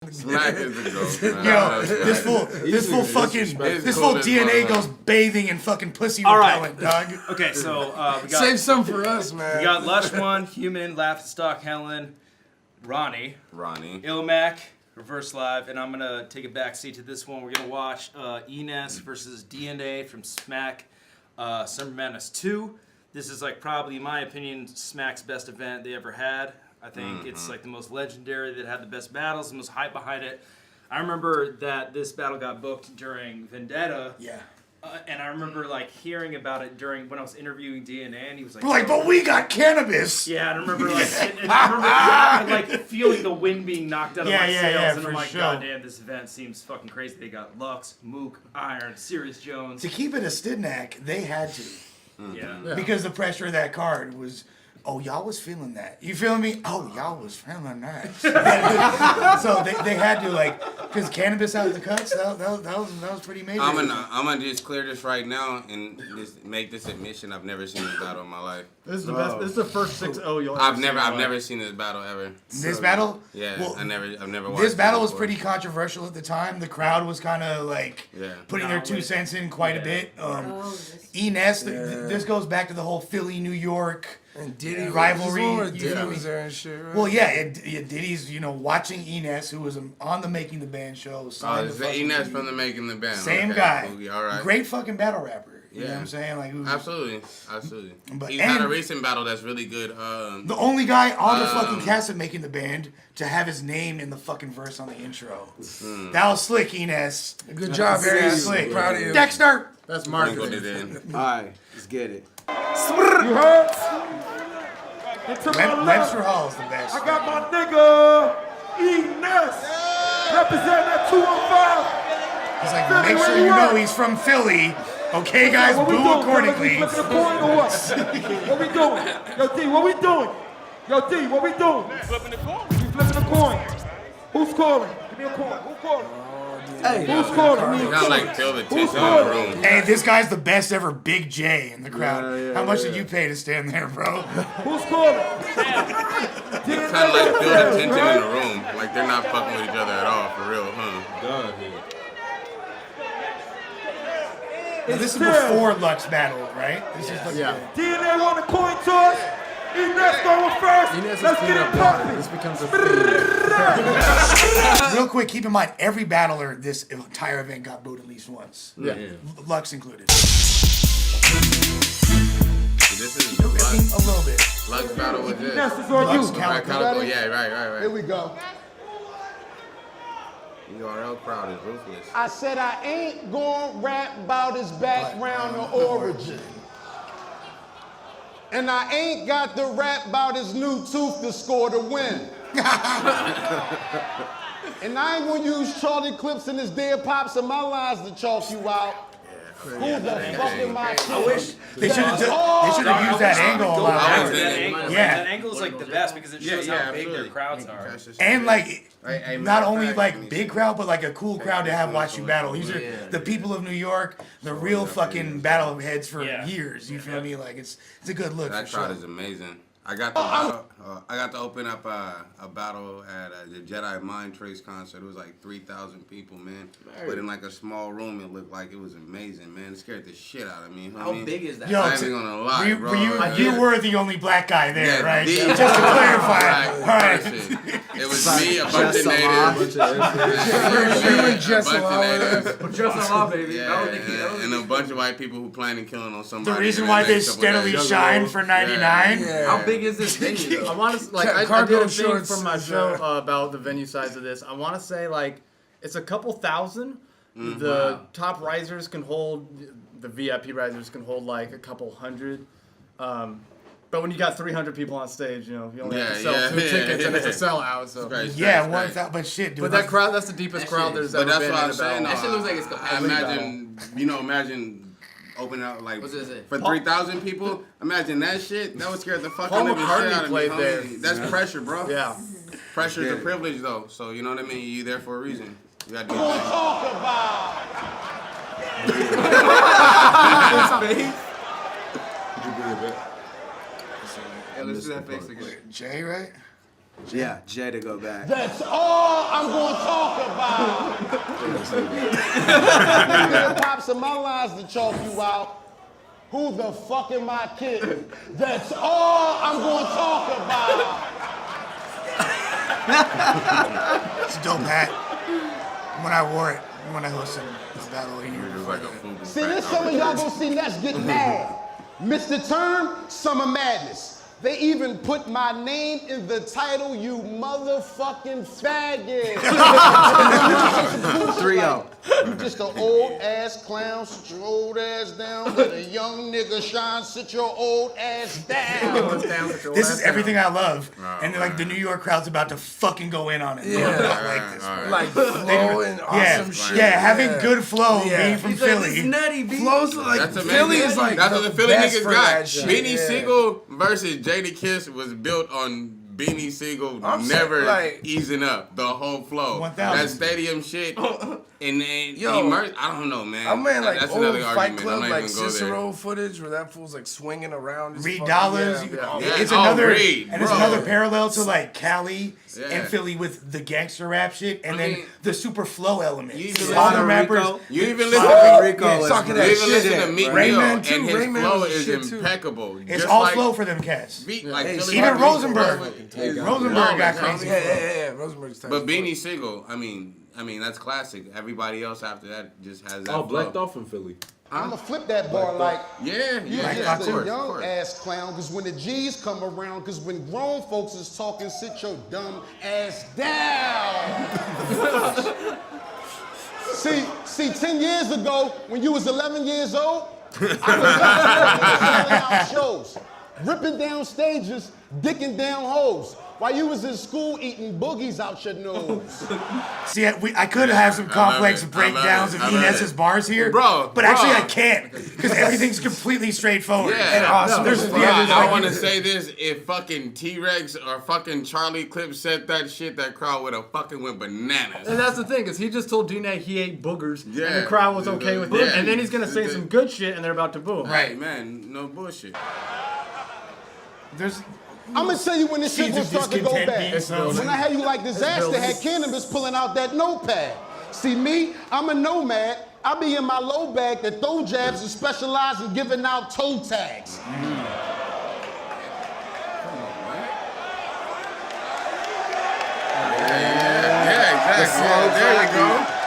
Smack is the ghost, man. Yo, this full DNA goes bathing in fucking pussy repellent, dog. Okay, so we got save some for us, man. We got Lush 1, Human, Laugh, Stalk, Helen, RAHNEY, ILLMAC, Reverse Live, and I'm gonna take a back seat to this one. We're gonna watch NESS versus DNA from Smack Summer Madness 2. This is like probably, in my opinion, Smack's best event they ever had. I think it's like the most legendary, that had the best battles, the most hype behind it. I remember that this battle got booked during Vendetta. Yeah. And I remember like hearing about it during when I was interviewing DNA, and he was like, "Like, but we got cannabis." Yeah, and I remember I remember like feeling the wind being knocked out of my sails, and I'm like, God damn, this event seems fucking crazy. They got Lux, Mook, Iron, Sirius Jones. To keep it a Stidnack, they had to. Yeah. Because the pressure of that card was, oh, y'all was feeling that. You feel me? Oh, y'all was feeling that. So they had to, like, because cannabis out of the cuts, that was pretty major. I'm gonna just clear this right now and just make this admission. I've never seen this battle in my life. This is the best. This is the first 6-0 you'll ever I've never seen this battle ever. This battle? Yeah, well, I've never watched this battle was before. pretty controversial at the time. The crowd was kind of like putting their 2 cents in quite a bit. NESS, this goes back to the whole Philly, New York and Diddy rivalry. Diddy was there and shit, right? Well, yeah, Diddy's, watching NESS, who was on the Making the Band show. Oh, it's the NESS from the Making the Band. Same guy. All right. Great fucking battle rapper. You Yeah. know what I'm saying? Like, Absolutely. But, He's had a recent battle that's really good. The only guy on the fucking cast of Making the Band to have his name in the fucking verse on the intro. That was slick, NESS. Good job, very NESS. slick. Proud of you. Dexter! That's marketing. Alright, let's get it. You heard? Webster Hall's the best. I got my nigga, NESS, representing that 215. He's like, make sure you know he's from Philly. Okay, guys, boo accordingly. We flipping a coin or what? What we doing? Yo, D, what we doing? Yo, D, what we doing? Flipping the coin. We flipping a coin. Who's calling? Give me a coin. Who's calling? Hey, who's calling? You gotta like feel the tension in the room. Hey, this guy's the best ever, Big J in the crowd. How much did you pay to stand there, bro? Who's calling? You kind of like feel the tension in the room. Like they're not fucking with each other at all, for real, huh? Now, this is before Lux battle, right? This is DNA want a coin toss. NESS going first. Let's get it popping. This becomes a Real quick, keep in mind, every battler this entire event got booed at least once. Yeah. Lux included. This is Lux. A little bit. Lux battle with this. NESS is on you. Yeah, right. Here we go. URL crowd is ruthless. I said I ain't gonna rap about his background or origin. And I ain't got to rap about his new tooth to score to win. And I ain't gonna use Charlie Clips and his dead pops and my lines to chalk you out. Who the fuck am I? I wish they should have used that angle a lot more. That angle is like the best because it shows how big their crowds are. And like, not only like big crowd, but like a cool crowd to have watch you battle. These are the people of New York, the real fucking battle heads for years. You feel me? Like it's a good look. That crowd is amazing. I got to open up a battle at the Jedi Mind Trace concert. It was like 3,000 people, man. But in like a small room, it looked like it was amazing, man. It scared the shit out of me. How big is that? Yo, I ain't gonna lie, bro. You were the only black guy there, right? Just to clarify. All right. It was me, a bunch of natives. Just a lot, baby. And a bunch of white people who plan on killing on somebody. The reason why they steadily shine for 99. How big is this venue? I want to I did a thing from my show about the venue size of this. I want to say like it's a couple thousand. The top risers can hold, the VIP risers can hold like a couple hundred. But when you got 300 people on stage, you only have to sell 2 tickets and it's a sellout. So but shit, dude. But that crowd, that's the deepest crowd there's ever been. But that's what I'm saying. That shit looks like it's imagine opening up like for 3,000 people. Imagine that shit. That would scare the fucking living shit out of me. There. That's pressure, bro. Yeah. Pressure is a privilege, though. So you know what I mean. You there for a reason. You got to do Talk about. Let's do that face again. Jay, right? Yeah, Jay to go back. That's all I'm gonna talk about. Pops and my lines to chalk you out. Who the fuck am I kidding? That's all I'm gonna talk about. It's a dope hat. When I wore it, when I hosted this battle here. It was like a food. See, this summer y'all gonna see Ness get mad. Mr. Term, Summer Madness. They even put my name in the title, you motherfucking faggot. 3-0. You just an old ass clown, sit your old ass down. Let a young nigga shine, sit your old ass down. This is everything I love. And like the New York crowd's about to fucking go in on it. Yeah. I like this. Like flow and awesome shit. Yeah, having good flow being from He's like, Philly. this nutty beat. Flows like That's amazing. Philly is like that's what the Philly best niggas for got. that shit. Beanie Yeah. Siegel versus Jadakiss was built on Beanie Siegel I'm never saying, like, easing up the whole flow. 1000. That stadium shit. And then Yo, I don't know, man. I mean, like that's old another Fight argument. Club, I'm not like even gonna go there. Cicero footage where that fool's like swinging around. just Reed fucking- Dollars. Yeah. It's Oh, another, Reed, and it's bro. another parallel to like Cali Yeah. and Philly with the gangster rap shit, and I then mean, the super flow element. you Because even all listen the to rappers. You even listen Rico Yeah, is talking You that even shit listen to in. Meek Mill, Rayman and too. his Rayman flow was is shit too. impeccable. It's Just all like flow for them cats. Beat, like Hey, Philly even Rock Rosenberg. is- Rosenberg got Yeah, crazy. Yeah. Rosenberg's type. But Beanie Siegel, I mean that's classic. Everybody else after that just has that. Oh, Black flow. Dolphin Philly. I'ma flip that bar like, Yeah, you yeah, just of a course, young of course. ass clown, cause when the G's come around, cause when grown folks is talking, sit your dumb ass down. see, 10 years ago, when you was 11 years old, I was selling out shows, ripping down stages, dicking down hoes. While you was in school eating boogies out your nose. See, I could have some complex it. breakdowns of I love Enes's it. bars here, Bro, but actually bro. I can't because everything's completely straightforward. Yeah, And awesome. Bro, There's I like- want to say this: if fucking T-Rex or fucking Charlie Clips said that shit, that crowd would have fucking went bananas. And that's the thing, because he just told D-Nay he ate boogers, and Yeah. the crowd was okay with it. Yeah. And then he's going to say some good shit, and they're about to boo. Right, man, no bullshit. There's I'm gonna tell you when this shit Seeds will of start to go discontent bad. being sown. When I had you like disaster, had cannabis pulling out that notepad. See me, I'm a nomad. I be in my low bag that throw jabs and specialize in giving out toe tags. Yeah, exactly. There you go.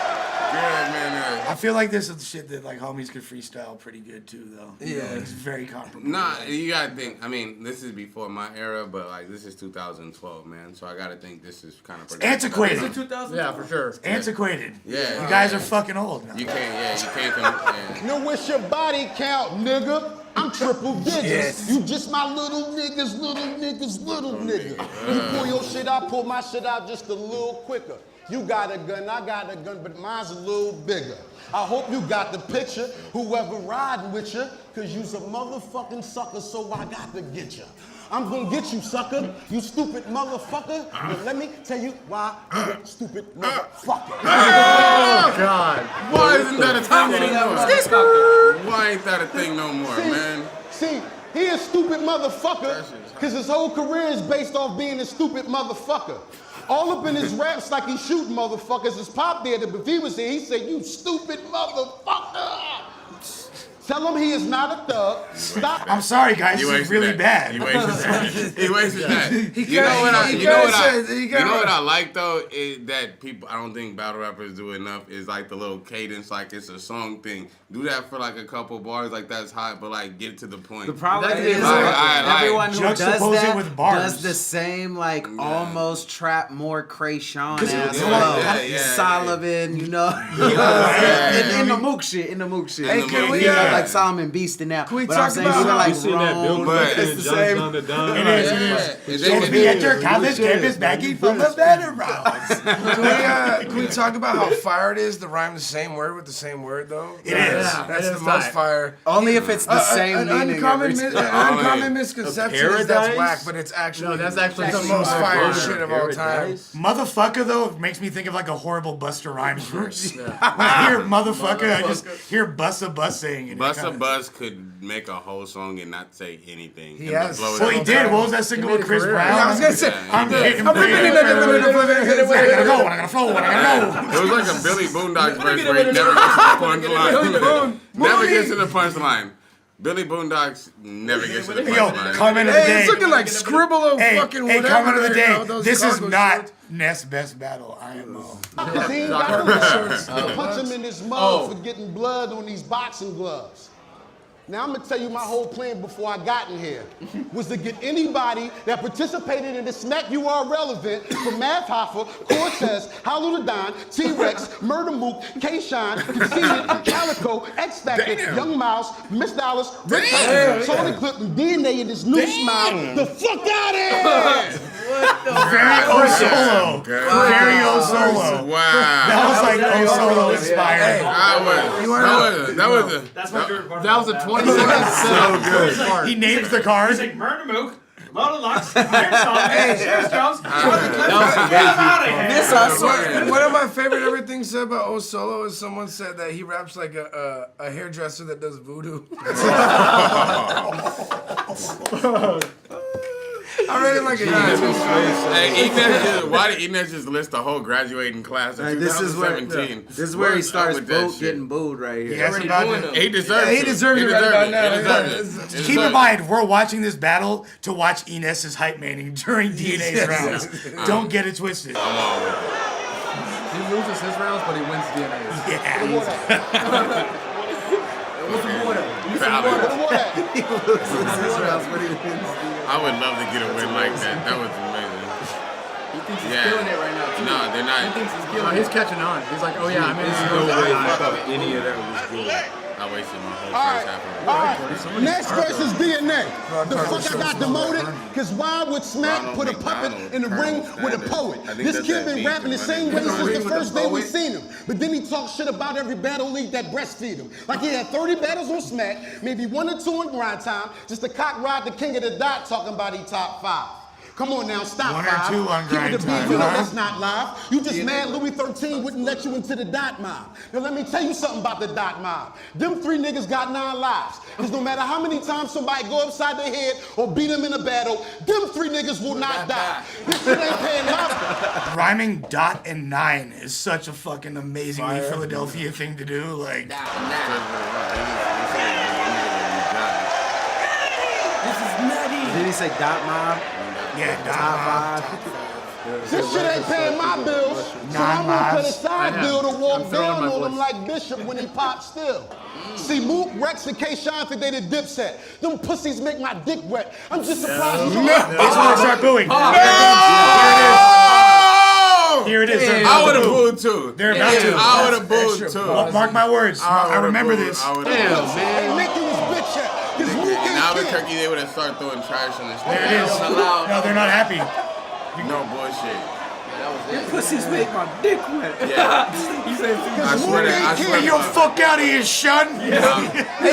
Yeah, man. I feel like this is shit that like homies could freestyle pretty good too, though. You know, it's very comparable. Nah, you gotta think. I mean, this is before my era, but like this is 2012, man. So I gotta think this is kind of Antiquated. Is it 2000? Yeah, for sure. Antiquated. Yeah. You guys are fucking old now. You can't come. Yeah. Know what's your body count, nigga? I'm triple digits. Yes. You just my little niggas, little niggas, little nigga. You pull your shit out, pull my shit out just a little quicker. You got a gun, I got a gun, but mine's a little bigger. I hope you got the picture, whoever riding with you, cause you's a motherfucking sucker, so I got to get you. I'm gonna get you, sucker, you stupid motherfucker. But let me tell you why you're a stupid motherfucker. Oh, God. Why isn't that a thing anymore? Why ain't that a thing no more, man? See, he a stupid motherfucker, cause his whole career is based off being a stupid motherfucker. All up in his raps like he's shooting motherfuckers. His pop there, but if he was here, he'd say, you stupid motherfucker. Tell him he is not a thug. Stop. I'm sorry, guys. You This is wasted really that. bad. He wasted that. He wasted that. You You know what I like though is that people. I don't think battle rappers do enough. Is like the little cadence, like it's a song thing. Do that for like a couple bars, like that's hot, but like get to the point. The problem That is is everyone who does juxtapose it that with bars. does the same, like almost trap more Krayshawn ass yeah, flow. yeah, Sullivan, you know, in the mook shit, Hey, can we, like Solomon Beast in that. Can we But I'm talk saying about even how like You seen that Bill Rome, but Clinton it's and the John same. John the Don? It is, it Yeah. is. And Should they be can- at your college campus, Maggie, from the better rounds. Can we talk about how fire it is to rhyme the same word with the same word, though? It is. That's It the is most tight. fire. Only if it's the same An meaning. uncommon, every an time. uncommon misconception is that's paradise? whack, but it's actually No, that's actually the the most fire Paradise. shit of all time. Motherfucker, though, makes me think of like a horrible Busta Rhymes verse. When I hear motherfucker, I just hear Busta saying it. Busta Buzz could make a whole song and not say anything. He has. Well, he did. What was that single with Chris Brown? I was gonna say, I'm getting I'm free. I gotta go. I gotta flow. I gotta It was like a Billy Boondocks verse where he never gets to the punchline. Never gets to the punchline. Billy Boondocks never gets to the punchline. Yo, comment of the day. It's looking like Scribble or fucking whatever. Hey, comment of the day. This is cargo not shorts. Ness best battle. IMO. He ain't got no shirts. Punch him in his mouth for getting blood on these boxing gloves. Now, I'm gonna tell you my whole plan before I got in here was to get anybody that participated in the Smack You Are Relevant from Math Hoffa, Cortez, Haludadon, T-Rex, Murder Mook, K-Shine, Conceited, Calico, X-Factor, Young Mouse, Miss Dallas, Rick Tyson, Charlie Clip, and DNA in this new smile. The fuck out of here! Very O-Solo. Very O-Solo. Wow. That was like O-Solo inspired. That's my favorite part. That was a 20-second So good. He names the card. He's like, Murder Mook, Lola Lux, Iron Salt, Cheers Jones, Charlie Clip. This I swear. One of my favorite everything said about O-Solo is someone said that he raps like a hairdresser that does voodoo. I read it like a Hey, why did Enes just list the whole graduating class of 2017? This is where he starts getting booed right here. Yes, He deserves it. He deserves it right about now. He deserves it. Keep in mind, we're watching this battle to watch Enes's hype manning during DNA's rounds. Don't get it twisted. He loses his rounds, but he wins DNA's. Yeah. I would love to get a win like that. That was amazing. He thinks he's killing it right now, too. No, they're not. He thinks he's killing it. He's catching on. He's like, oh yeah, I'm in this. No way I thought any of that was good. I wasted my whole first half of it. All right, Ness versus DNA. The fuck I got demoted? Because why would Smack put a puppet in the ring with a poet? This kid been rapping the same way since the first day we seen him. But then he talks shit about every battle league that breastfeed him. Like he had 30 battles on Smack, maybe 1 or 2 in grind time, just to cock ride the king of the dot talking about he top 5. Come on now, stop 1 or 2 on Keep it grind the beat, time, you know huh? that's not live. You just mad Louis 13 wouldn't let you into the dot mob. Now let me tell you something about the dot mob. Them 3 niggas got 9 lives. Because no matter how many times somebody go upside their head or beat them in a battle, them 3 niggas will not die. This shit ain't paying life. Rhyming dot and 9 is such a fucking amazingly Philadelphia thing to do. Like, This is nutty. Did he say dot mob? yeah, Top dot. 5. This shit ain't paying my bills. So I'm gonna put a side bill to walk down on him like Bishop when he pops still. See, Mook, Rex, and K-Shine think they the Dipset. Them pussies make my dick wet. I'm just surprised you It's when I start booing. Here it is. I would have booed too. They're about to. I would have booed too. Mark my words. I remember this. I would have ain't making this bitch yet. Cause Mook In ain't Albuquerque, they would have started throwing trash on the street. There it is. No, they're not happy. No bullshit. Your pussies make my dick wet. Yeah. I swear to Hey, yo, fuck out of here, Shun. Hey,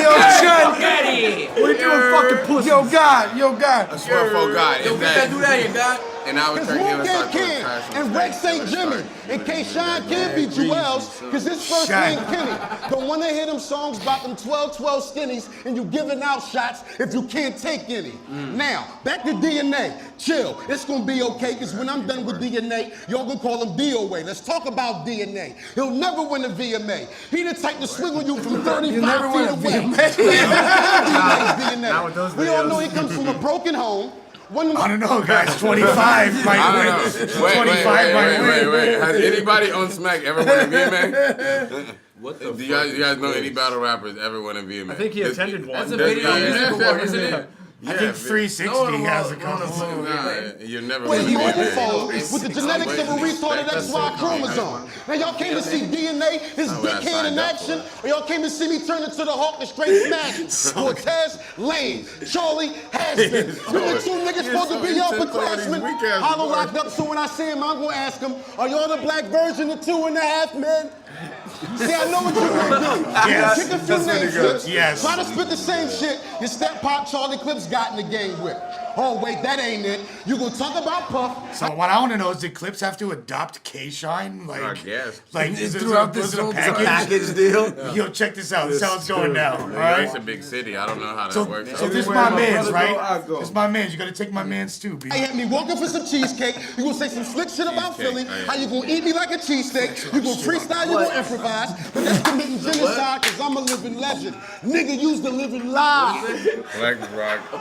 yo, Chun. What are you doing, fucking pussy? Yo, God. I swear for God. Yo, get that, do that, you got. In Cause Albuquerque, they would Mook start ain't throwing Ken trash on the and street. Rex ain't Jimmy. And K-Shine can't be Jewels, cause his first name Kenny. Don't wanna hear them songs about them 12-12 skinnies and you giving out shots if you can't take any. Now, back to DNA. Chill, it's gonna be okay, cause when I'm done with DNA, y'all gonna call him DOA. Let's talk about DNA. He'll never win a VMA. He the type to swing you from 35 feet away. Not with those We all videos. know he comes from a broken home. I don't know, guys. 25 might I win. don't know. 25 might win. Wait. Has anybody on Smack ever won a VMA? What the Do you guys know any battle rappers ever won a VMA? I think he attended one. That's a video music award, isn't it? I think 360 has a couple. You're never Wait, he gonna win a overflowed VMA. with the genetics of a retarded XY chromosome. Now y'all came to see DNA, his big hand in action, or y'all came to see me turn into the Hawk and straight smash. Cortez, Lane, Charlie, Hasbin. Them the 2 niggas supposed to be upperclassmen. Hollow locked up, so when I see him, I'm gonna ask him, are y'all the black version of 2.5 Men? See, I know what you're gonna do. Yes. Kick a few names, Yes. try to spit the same shit your step pop Charlie Clips got in the game with. Oh, wait, that ain't it. You gonna talk about Puff. So what I want to know is, did Clips have to adopt K-Shine? Like, I guess. Like, is this throughout was this it a whole package deal? Yo, check this out. This is how it's going down. All New right. York's a big city. I don't know how that So, works. so this Everywhere my my man's, brother go, I right? go. This my man's. You gotta take my man's too, B. They had me walking for some cheesecake. You gonna say some slick shit about Cheesecake, Philly. oh, yeah. How you gonna eat me like a cheesesteak. You gonna freestyle, you gonna improvise. But that's committing genocide, cause I'm a living legend. Nigga used to living live. Black Rock. He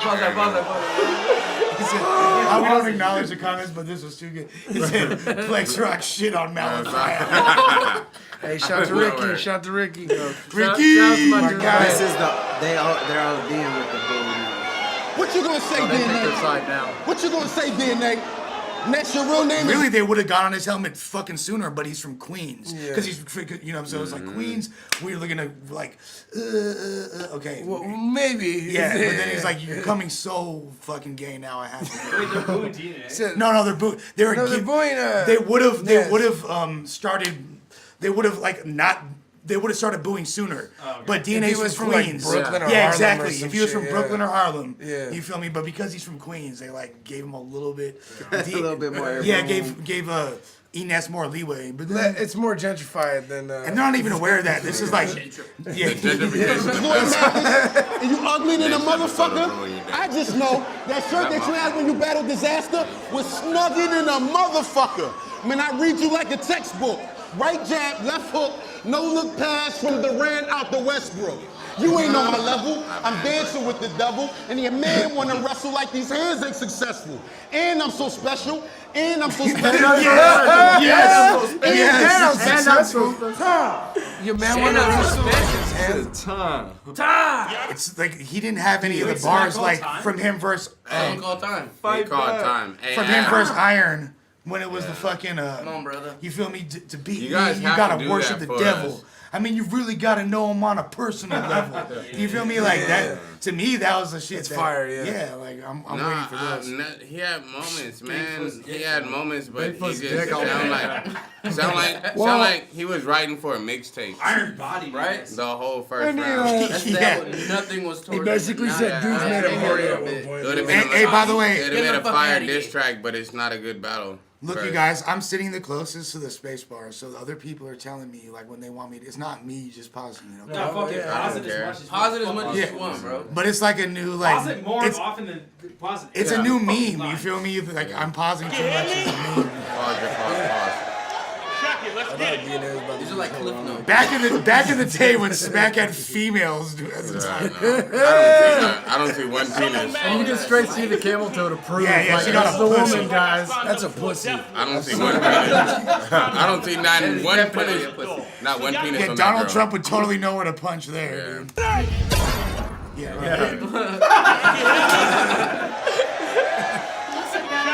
said, we don't acknowledge the comments, but this was too good. He said, Flex Rock shit on Malachi. Hey, shout to Ricky. Shout to Ricky. Ricky, my my dude. guy. This is they're all dealing with the bull now. What you gonna say, They pick their DNA? side now. What you gonna say, DNA? Next, your real name Really, is... they would have got on his helmet fucking sooner, but he's from Queens. Because he's, you know, so it's like Queens, we're looking at like, okay. Well, maybe. Yeah, but then he's like, you're coming so fucking gay now, I have to. Wait, they're booing DNA. No, they're booing. They're booing. They would have. They Ness. would have started. They would have like not. They would have started booing sooner. But If DNA's he was from from, like, Queens. Brooklyn or yeah, Harlem or exactly. some If he was shit, from yeah. Brooklyn or Harlem, Yeah. you feel me? But because he's from Queens, they like gave him a little bit. A little bit more. Yeah, gave NESS more leeway. But then, It's more gentrified than. and they're not even aware of that. This is like, yeah. And you ugly than a motherfucker. I just know that shirt that you had when you battled disaster was snugger than a motherfucker. Man, I read you like a textbook. Right jab, left hook, no look pass from Durant out to Westbrook. You ain't on my level. I'm dancing with the devil, and your man wanna wrestle like these hands ain't successful. And I'm so special. And I'm so special. Yes. Your man wanna wrestle. It's like he didn't have any of the bars like from him versus All time. They call time. Hey, from him versus Iron when it was the fucking Come on, brother. You feel me? To beat You guys me, you have gotta to do worship that the for devil. us. I mean, you really gotta know him on a personal level. You feel me? Like that. To me, that was the shit. It's that, fire, yeah. Yeah, like I'm waiting Nah, for this. he had moments, man. He had moments, but he Bigfoot's just dick all sound like he was writing for a mixtape. Iron body, Right? The whole first And, round. That's Yeah. that. Nothing was He towards basically him. said dudes made a party at one It point. would have been Hey, by the way, it would Get have the been a fuck fire outta here. diss track, but it's not a good battle. Look, you First. guys, I'm sitting the closest to the space bar, so the other people are telling me like when they want me. It's not me just pausing, you know. No, fuck it. I Pause don't it as care. much as Pause it as fuck much off. as Yeah. you want, bro. But it's like a new like. Pause it more it's, often than pause it. It's a new meme. You feel me? Like I'm pausing too much. It's a meme. Pause. These are like cliff notes. Back in the day when Smack had females at the time. I don't see one penis. And you can straight see the camel toe to prove. Yeah, like, she got that's a the pussy. woman, guys. That's a pussy. I don't see one penis. I don't see not one penis. Not one penis Yeah, on Donald that girl. Trump would totally know where to punch there, Yeah. dude. Yeah.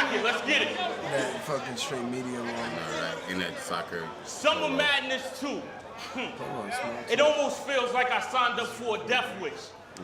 That fucking straight medium one. Alright, in that soccer. Summer Madness 2. It almost feels like I signed up for a death wish.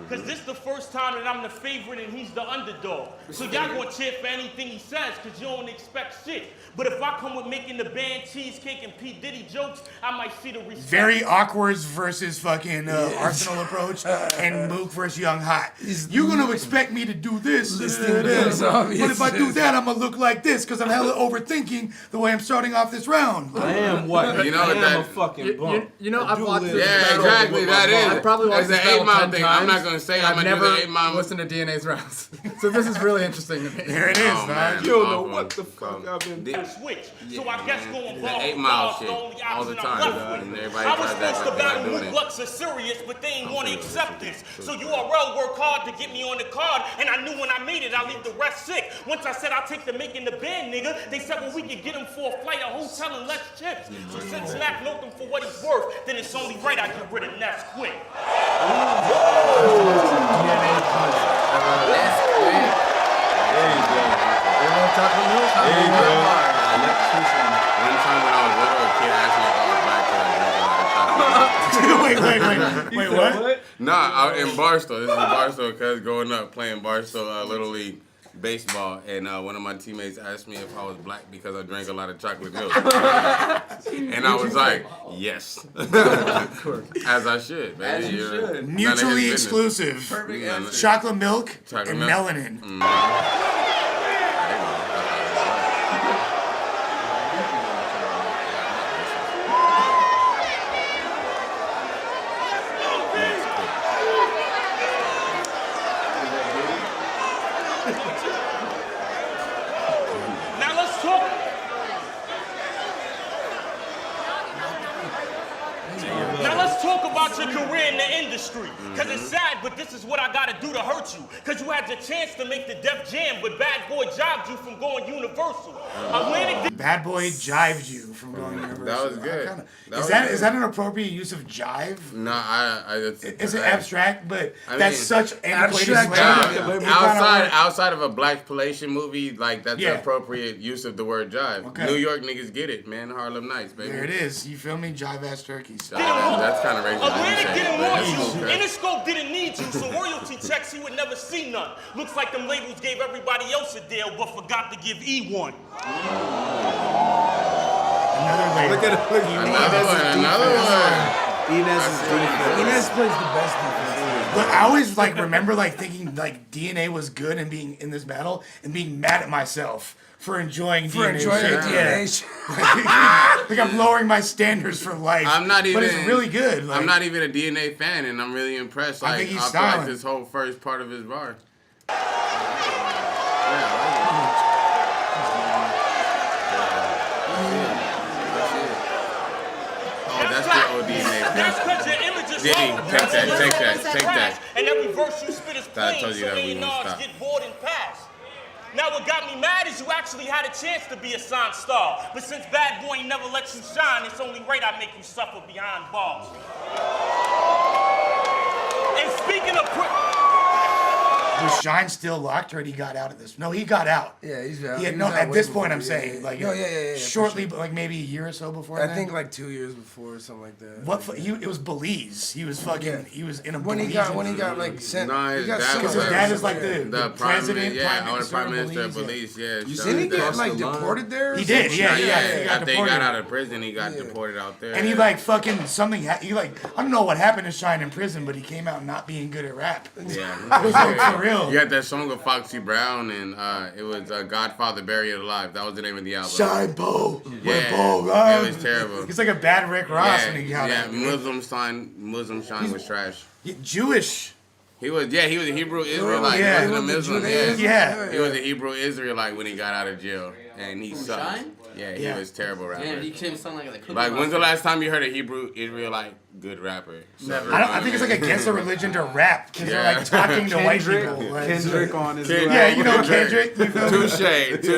Cause this the first time that I'm the favorite and he's the underdog. So y'all gonna cheer for anything he says cause you don't expect shit. But if I come with making the band cheesecake and P. Diddy jokes, I might see the respect. Very awkward versus fucking Arsenal approach and Mook versus Young Hot. You gonna expect me to do this, but if I do that, I'm gonna look like this because I'm hella overthinking the way I'm starting off this round. I am what? You know I what am that- a fucking bum. You know, I've watched this Yeah, battle exactly. with my That mom. is. I probably watched That's this the 8 battle Mile 10 thing. times. I'm not gonna say I've I'm gonna do never the 8 Mile. listened to DNA's rounds. So this is really interesting to me. There it is, Oh, man. man. You don't know Awful. what the fuck I've been doing. Switch. So I guess going The ball 8 for Mile ball, shit the only all the option time. I'm left with. And everybody I was tries that supposed to like they're not battle doing Mook it. Lux are serious, but they ain't want to accept this. So URL worked hard to get me on the card, and I knew when I made it, I'd leave the rest sick. Once I said I'll take the making the band, nigga, they said, well, we could get him for a flight, a hotel, and less chips. So since Smack milked him for what he's worth, then it's only right I get rid of Ness quick. One time when I was little, a kid asked me if I was black because I drank a lot of chocolate. Wait, what? Nah, out in Barstow. This is Barstow because growing up playing Barstow Little League. baseball, and one of my teammates asked me if I was black because I drank a lot of chocolate milk. And I was like, yes. As I should, baby. As you should. Mutually exclusive. Perfect answer. Chocolate milk Chocolate and milk. melanin. Now let's talk. Now let's talk about your career in the industry. Cause it's sad, but this is what I gotta do to hurt you. Cause you had the chance to make the Def Jam, but Bad Boy jived you from going Universal. Bad Boy jived you from going Universal. That was good. Is that an appropriate use of jive? No, It's abstract, but I that's mean, such antiquated abstract slang. jive. outside of a blaxploitation movie, like that's Yeah. the appropriate use of the word jive. Okay. New York niggas get it, man. Harlem Nights, baby. There it is. You feel me? Jive ass turkeys. That's kind of racist. Atlantic didn't but want that's you. okay. Interscope didn't need you, so royalty checks he would never see none. Looks like them labels gave everybody else a deal, but forgot to give E one. Another label. Look at Another one. Enes is defense. Enes plays the best defense. But I always like remember like thinking like DNA was good and being in this battle and being mad at myself for enjoying DNA. shit. Yeah. Like I'm lowering my standards for life. I'm not even. But it's really good. Like, I'm not even a DNA fan, and I'm really impressed. Like, I think he's feel like styling. this whole first part of his bar. Oh, that's the old DNA. That's because your image is Diddy, low. take that. And every verse you spit is I plain, told you so that we many wouldn't nods stop. get bored and pass. Now what got me mad is you actually had a chance to be a signed star. But since Bad Boy ain't never let you shine, it's only right I make you suffer behind bars. And speaking of... Was Shine still locked, or had he got out of this? No, he got out. Yeah, he's out. He had He no. was out At way this before. point, I'm Yeah, saying, yeah. like, No, yeah, for shortly, sure. but like maybe a year or so before. I that? think like 2 years before or something like that. What? It was Belize. He was fucking. Yeah. He was in a. When he got like sent. No, he his got dad sent was His like- dad is like the president, prime prime minister of Belize, Belize. Yeah, You so seen Didn't he Crossed get like the line. deported there? or He some did, shit? yeah. He got deported. out of prison. He got deported out there. And he like fucking something. He like I don't know what happened to Shine in prison, but he came out not being good at rap. Yeah, It was like for real. You had that song with Foxy Brown, and it was Godfather Buried Alive. That was the name of the album. Shine Bo, Yeah, it was terrible. He's like a bad Rick Ross when he got out. Muslim Shine was trash. Jewish. He was a Hebrew Israelite. Yeah. He wasn't a Muslim. Yeah. He was a Hebrew Israelite when he got out of jail, and he sucked. Shine? Yeah, he Yeah. was terrible rapper. Damn, you can't sound like a cookie Like, when's the monster. last time you heard a Hebrew Israelite good rapper? Never. I think it's like against the religion to rap because they're like talking to white people. Like, Kendrick on his yeah, you know Kendrick. You feel me? Touche.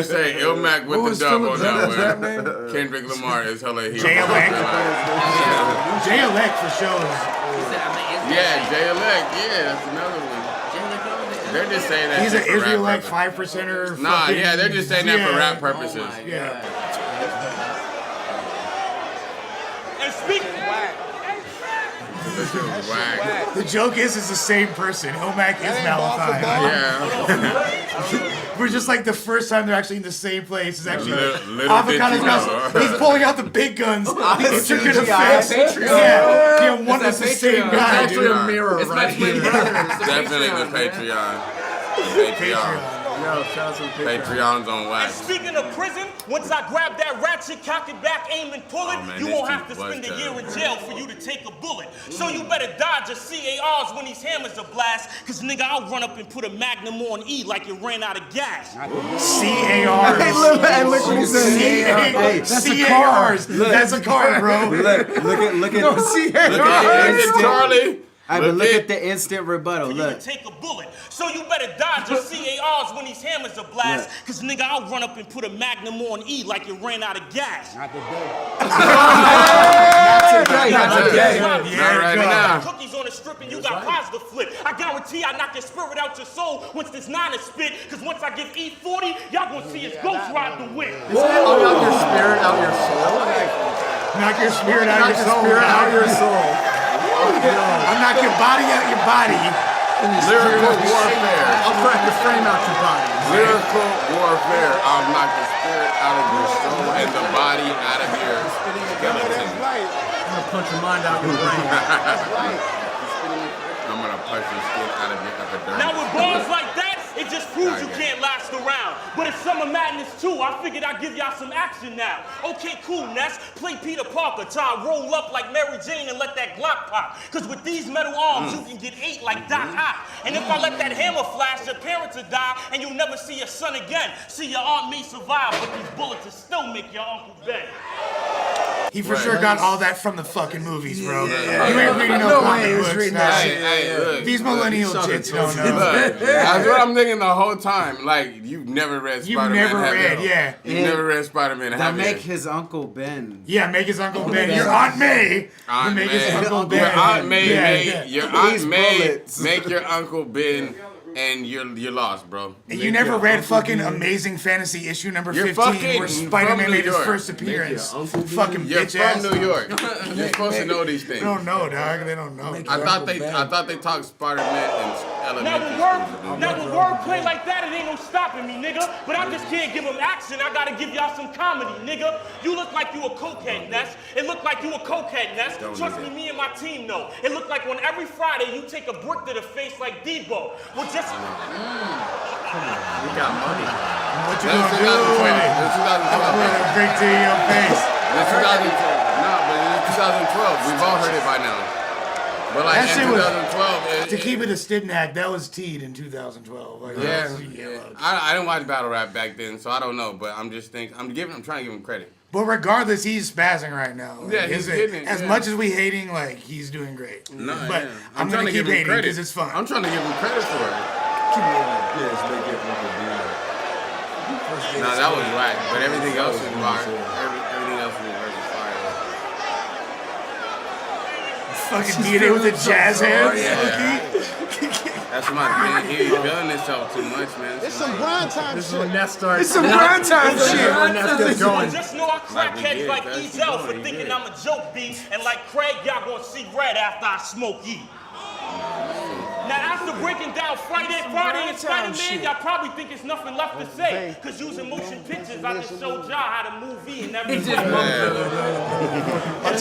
ILLMAC What with was the dub Philip on Jenner's rap that name? one. Kendrick Lamar is hella Hebrew. J-Elect for shows. Yeah, J-Elect. Yeah, that's another one. They're just saying that. He's an shit for rap Israelite purposes. 5%er. Nah, fucking- yeah, they're just saying that for yeah. rap purposes. Yeah. And speaking... This shit was whack. The joke is, it's the same person. ILLMAC is Malachi. Yeah. We're just like the first time they're actually in the same place. It's actually Little Avocado's bitchy now. girl. He's pulling out the big guns. The intricate CGI. effects. Patreon. Yeah, one is the same Patreon. guy. It's dude. actually a mirror It's right my twin here. brother. It's the Definitely Patreon, the man. Patreon. Yo, shout out to the Patreon. Patreon's on And wax. speaking of prison, once I grab that ratchet, cock it back, aim and pull it, Oh, man, you this won't have to dude was spend a year terrible. in jail for you to take a bullet. So you better dodge your CARs when these hammers are blast, cause nigga, I'll run up and put a magnum on E like you ran out of gas. CARs. Hey, look what he said. That's a cars. That's a car, bro. Look at No, see, Look at Charlie. I mean, look at the instant rebuttal. For you Look. to take a bullet. So you better dodge your CARs when these hammers are blast, cause nigga, I'll run up and put a magnum on E like you ran out of gas. Not today. Not right now. Cookies on the strip and you got positive flip. I guarantee I knock your spirit out your soul once this 9 is spit. Cause once I give E40, y'all gonna see his ghost ride the whip. Oh, knock your spirit out your soul. Knock your spirit out Knock your your soul. spirit out your soul. I'll knock your body out your body. Lyrical warfare. I'll crack your frame out your body. Lyrical warfare. I'll knock the spirit out of your soul and the body out of your skeleton. I'm gonna punch your mind out your brain. I'm gonna punch your skin out of your epidermis. Now with bars like that, it just proves you can't last around. But it's Summer Madness too. I figured I'd give y'all some action now. Okay, cool, Ness. Play Peter Parker. Try to roll up like Mary Jane and let that Glock pop. Cause with these metal arms, you can get 8 like Doc Ock. And if I let that hammer flash, your parents will die and you'll never see your son again. See, your aunt may survive, but these bullets will still make your uncle bend. He for sure got all that from the fucking movies, bro. Yeah. You ain't reading no comic books. reading Nah. that shit. Look, These millennial chits don't know. Look, that's what I'm thinking the whole time. Like, you've never read You've Spider-Man, never have read, you? yeah. You've never read Spider-Man, They'll have you? make his Uncle Ben. Yeah, make his Uncle Ben. Your Aunt May. Aunt make his May. Uncle Ben. Your Aunt May, Yeah. your Aunt These May bullets. make your Uncle Ben, and you're lost, bro. And you never read fucking Amazing Fantasy issue number You're 15 fucking where from Spider-Man New made his York. first appearance. Fucking You're bitch ass. from New York. You're supposed to know these things. They don't know, dog. They don't know. I thought they talked Spider-Man and Now elementary with word play like that, it ain't no stopping me, nigga. But I just can't give them action. I gotta give y'all some comedy, nigga. You look like you a cokehead, Ness. It look like you a cokehead, Ness. Trust me and my team know. It look like on every Friday you take a brick to the face like Debo. Well, just We got money. What you That's gonna do with it? 2012. I'm putting a brick to your face. That's 2012. No, but it's 2012. We've all heard it by now. But like That in shit was- 2012, To keep it a Stidnack, that was teed in 2012. Like, yeah. that was yellow. I didn't watch battle rap back then, so I don't know. But I'm just thinking, I'm trying to give him credit. But regardless, he's spazzing right now. Like, Yeah, he's getting it, as yeah. much as we hating, like he's doing great. No, but yeah. I'm trying gonna to keep give him hating credit because it's fun. I'm trying to give him credit for it. No, that was whack, but everything else was fire. Everything else was fire. Fucking DNA with the jazz hands. That's my thing. He was feeling himself too much, man. It's some grind time This is shit. when Ness starts. It's some grind time This is shit. when Ness gets going. just know I crack Like we heads did, like that's Ezel what for he thinking did. I'm a joke beat. And like Craig, y'all gonna see red after I smoke E. Now after breaking down Friday and Spider-Man, y'all probably think there's nothing left to say. Cause using motion pictures, I just showed y'all how to move E and everything. That's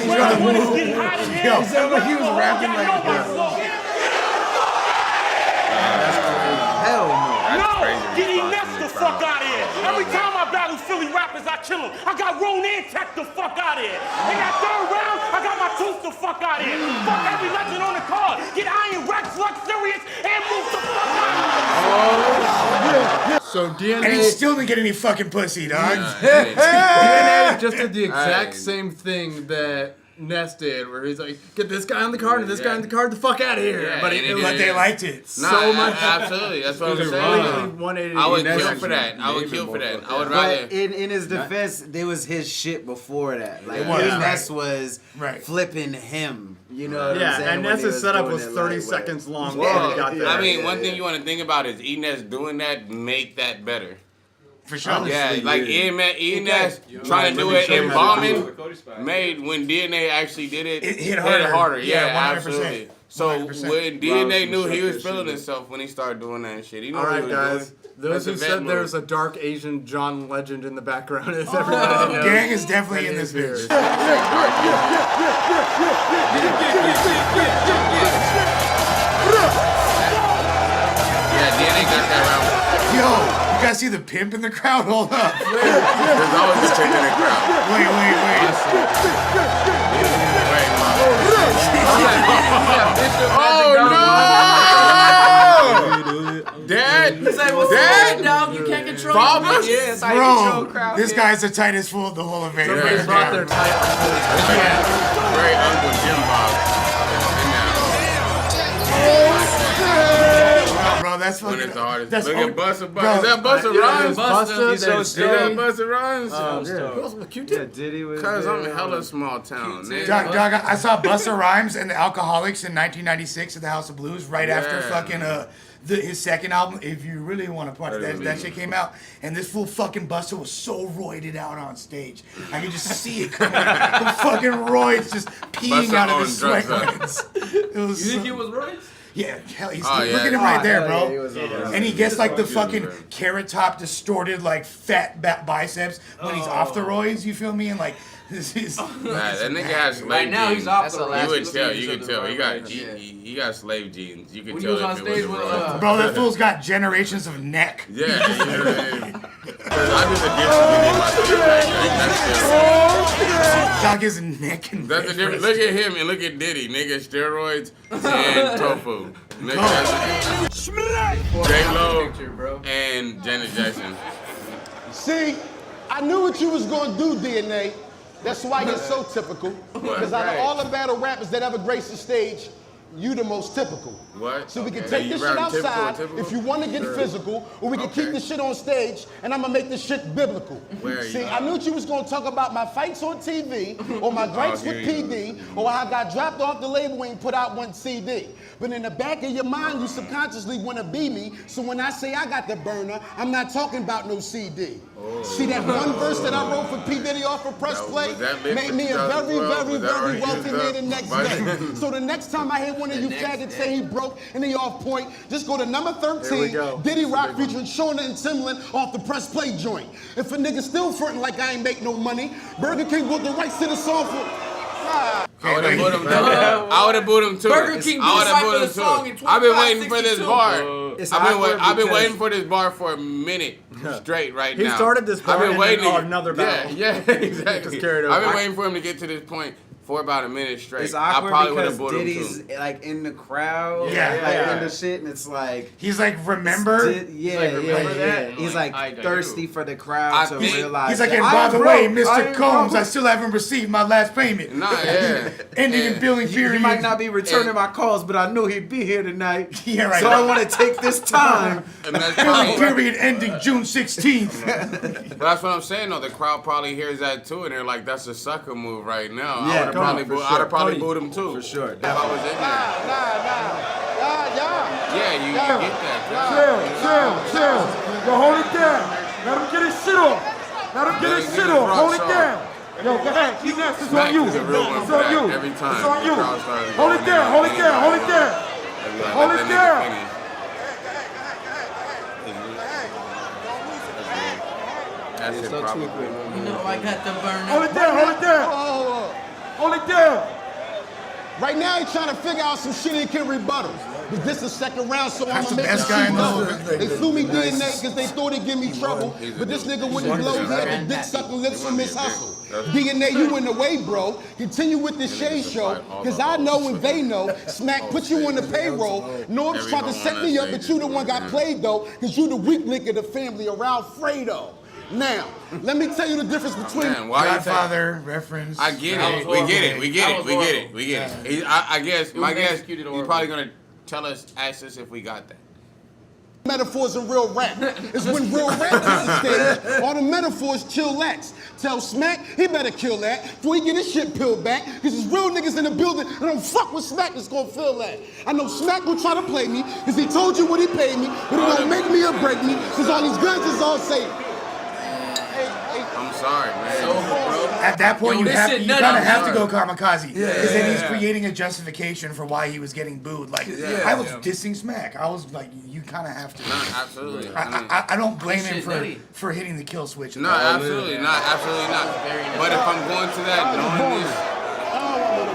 what I want is getting hot in here. It sounded like he was rapping Y'all know my slogan. Hell no. No, crazy get response Ness to the this, fuck bro. out of here. Every time I battle Philly rappers, I kill them. I got Ronan Tech the fuck out of here. In that third round, I got my tooth the fuck out of here. Fuck every legend on the card. Get Iron Rex, Luxurious, and move the fuck out. So DNA. And he still didn't get any fucking pussy, dog. DNA just did the exact Hey. same thing that Ness did, where he's like, get this guy on the card and this guy on the card, the fuck out of here. Yeah, But and it it was But they liked it. So much. Absolutely. That's what I'm saying. 180. I would Ness kill actually for that. I would kill for that. I would But rather. in his defense, there was his shit before that. Like, Yeah. Ness was Right. flipping him. You know what I'm Yeah, saying? and when he Ness's setup doing was it 30 lightweight. seconds long Well, before he got there. I mean, one thing you want to think about is Enes doing that make that better. For sure. Yeah, like Enes trying to do it in bombing made when DNA actually did it. It hit harder. Yeah, Yeah, 100%. absolutely. So 100%. when DNA knew he was feeling himself when he started doing that shit. He knew All what right, he was guys. doing. Those That's who a vet said move. there's a dark Asian John Legend in the background, as everybody knows. Gang is definitely in this That is bitch. Yeah, DNA got that round. Yo, you guys see the pimp in the crowd? Hold up. There's always a chick in the crowd. Wait. Dad! He's like, what's Dad? up, dog? You can't control Father? me. Yeah, it's how you control Bro, crowd. this guy's the tightest fool of the whole event. Somebody Hands brought down. their title. Very Uncle Jim Bob. Bro, that's One fucking. is the hardest. That's Look at Busta bro. Rhymes. Is that Busta Rhymes? Busta, He's so then Is that Diddy. Busta Rhymes? Who else was Q-Tip? Diddy was Cause I'm there. in hella small town, man. Dog, I saw Busta Rhymes and the Alcoholics in 1996 at the House of Blues right after Yeah. fucking his second album. If you really want to punch that shit came out, and this fool fucking Busta was so roided out on stage. I could just see it coming out. The fucking roids just peeing Busta out of on his sweat drugs, glands. It was. You think so- he was right? Yeah, hell, he's, Oh, look yeah. at him right there, bro. yeah, he was on And he gets like the Dude, fucking bro. carrot top distorted like fat biceps when he's off the roids. You feel me? And like this is. Nah, that nigga has slave Right now, genes. he's off That's the the You last would tell. He's You on could the tell. He right got way. he got slave genes. You could When he tell was on if it stage was a with, roid. Bro, that fool's got generations of neck. Yeah, you know what I mean? 'Cause I just a difference. Dog his neck and. That's the difference. Look at him and look at Diddy, nigga. Steroids and tofu. Nigga, that's the difference. J-Lo Picture, bro. and Janet Jackson. See, I knew what you was gonna do, DNA. That's why you're so typical. Because out of all the battle rappers that ever graced the stage, you the most typical. What? So we can Okay. take You this shit rap typical, outside typical? if you want to get physical, or we can keep this shit on stage, and I'm gonna make this shit biblical. Where are you? See, I knew you was gonna talk about my fights on TV, or my gripes here with you PD, or how I got dropped off the label when you put out one CD. But in the back of your mind, you subconsciously wanna be me. So when I say I got the burner, I'm not talking about no CD. See that one verse that I wrote for P. Diddy off of Press That- Play was that lit made for me a very, 2012? very, Was that very already wealthy used man up? the next By- day. So the next time I hear one of you faggots say he broke and he off point, just go to number Here we 13, go. Diddy Rock featuring Shona and Timbaland off the Press Play joint. If a nigga still fronting like I ain't make no money, Burger King bought the rights to the song for. I would have booed him too. I would have booed him too. Burger King I would have deciphered booed the him song too. in I've been waiting for this 25, bar. It's I've awkward been because waiting for this bar for a minute straight right He now. started this bar I've been and waiting. then another battle. Yeah, exactly. Just carried I've over. been waiting for him to get to this point for about a minute straight. It's I awkward probably would because have booed him Diddy's too. like in the crowd, Yeah, like yeah. in the shit, and it's like He's like, remember? yeah, like, yeah, remember yeah. that? He's Like, like I thirsty do. for the crowd I to think- realize. He's like, that and I by am the broke. way, I Mr. am Combs, broke. I still haven't received my last payment. Nah, yeah. Ending in And- billing He period. might not be returning my calls, but I knew he'd be here tonight. Yeah, right. So I want to take this time. And that's Billing probably, period ending June 16th. but that's what I'm saying though. The crowd probably hears that too, and they're like, "That's a sucker move right now." Yeah, I would have probably booed him too. For sure. If I was in there. Yeah, you get that. Yo, hold it down. Let him get his shit off. Let him get his shit off. Hold it down. Yo, go ahead. Keep next. It's Smack on you. is a real one It's for on that you. every time. It's on The you. crowd started Hold it going down. in. Hold it down. Hold it down. They be like, Hold "Let it that down." nigga finish." That's it, probably. You know I got the burner. Hold it down. Hold it down. Hold it down. Right now, he's trying to figure out some shit he can rebuttal. But this is second round, so I'm That's gonna the make best this guy shit in the go. world. They flew me DNA because they thought it'd give me trouble. But this nigga wouldn't blow that and dick sucking lips from his hustle. DNA, you in the way, bro. Continue with the shade show, because I know and they know. Smack put you on the payroll. Norb's tried to set me up, but you the one got played, though, because you the weak link of the family around Fredo. Now, let me tell you the difference between... Man, why you think? Godfather reference. I get That it. was We get it. horrible. We get That it. was We get it. horrible. We get it. I guess. My was guess. executed He's horribly. probably gonna ask us if we got that. Metaphors in real rap. It's when real rap hits the stage, all the metaphors chillax. Tell Smack he better kill that before he get his shit peeled back, because there's real niggas in the building and don't fuck with Smack that's gonna feel that. I know Smack will try to play me, because he told you what he paid me, but it don't make me or break me, because all these guns is all safe. I'm sorry, man. At that point, Yo, you this have shit you nutty. kind of I'm have to go sorry. kamikaze, because then he's creating a justification for why he was getting booed. Like I was dissing Smack. I was like, you kind of have to. No, absolutely. I don't blame him shit for nutty. for hitting the kill switch. No, absolutely not. Absolutely not. But if I'm going to that, knowing this,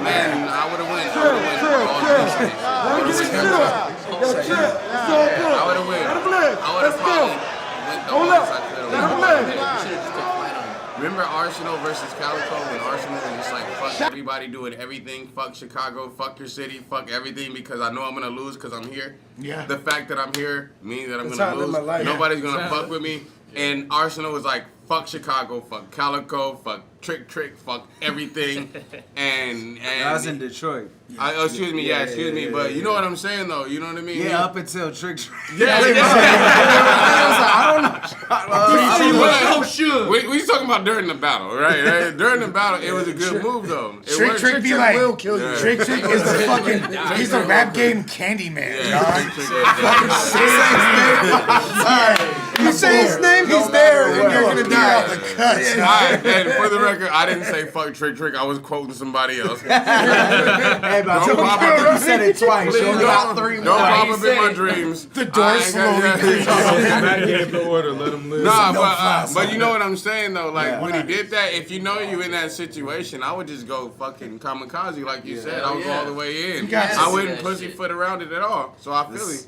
man, I would have went. I would have went. Let him get his shit off. Yo, chill. It's all good. I would have went. Let him live. I would have Let's probably go. went the Hold longest up. I could Let him have. live. Remember Arsenal versus Calico when Arsenal was just like, fuck everybody doing everything, fuck Chicago, fuck your city, fuck everything because I know I'm gonna lose because I'm here. Yeah. The fact that I'm here means that I'm That's how I gonna live my lose. life. Nobody's gonna fuck with me. And Arsenal was like, fuck Chicago, fuck Calico, fuck Trick, fuck everything. and I was in Detroit. excuse me, excuse me, but you know what I'm saying though, you know what I mean? Yeah, up until Trick. Yeah, I don't know. Oh, sure. we talking about during the battle, right? During the battle, it was a good move though. It Trick worked. Trick be like, will kill you. Trick Trick is the fucking, he's the rap game Candyman, Yeah, dog. Trick Trick was Fucking sick. you say his name, he's there. Then you're gonna die off the cuts. And for the record, I didn't say fuck Trick. I was quoting somebody else. Hey, but you said it twice. You only got 3 more. Don't pop up in my dreams. The door slowly creaks open. Nah, but you know what I'm saying though. Like when he did that, if you know you in that situation, I would just go fucking kamikaze, like you said. I would go all the way in. I wouldn't pussyfoot around it at all. So I feel it.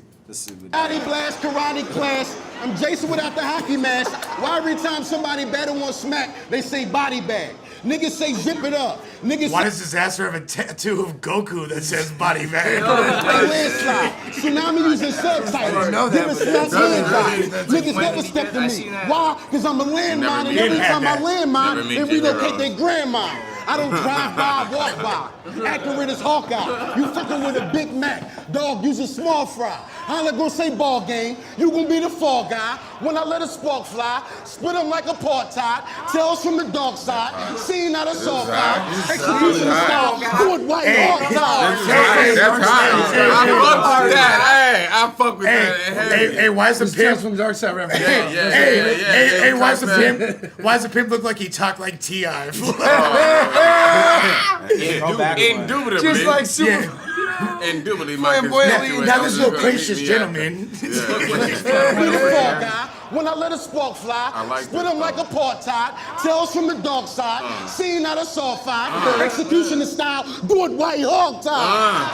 Body blast, karate class. I'm Jason without the hockey mask. Why every time somebody better want smack, they say body bag? Niggas say zip it up. Niggas Why does this ass have a tattoo of Goku that says body bag? landslide. Tsunami using subtitles. Give smack landslide. Niggas never step to me. Why? Because I'm a landmine, and every time I landmine, they relocate their grandma. I don't drive by, walk by. Accurate as Hawkeye. You fucking with a Big Mac. Dog using small fry. I ain't gonna say ball game. You gonna be the fall guy. When I let a spark fly, split them like apartheid. Tails from the dark side. Seeing out a soft fire. Execution style. Do it white hard time. That's high. I fuck with that. Hey, I fuck with that. Hey, why is the pimp from Dark Side reference? Hey, why does the pimp look like he talked like T.I.? Indubitably. Just like Super. Indubitably, my Now this loquacious gentleman. Be the fall guy. When I let a spark fly, split them like apartheid. Tails from the dark side. Seeing out a soft fire. Execution style. Do it white hog time.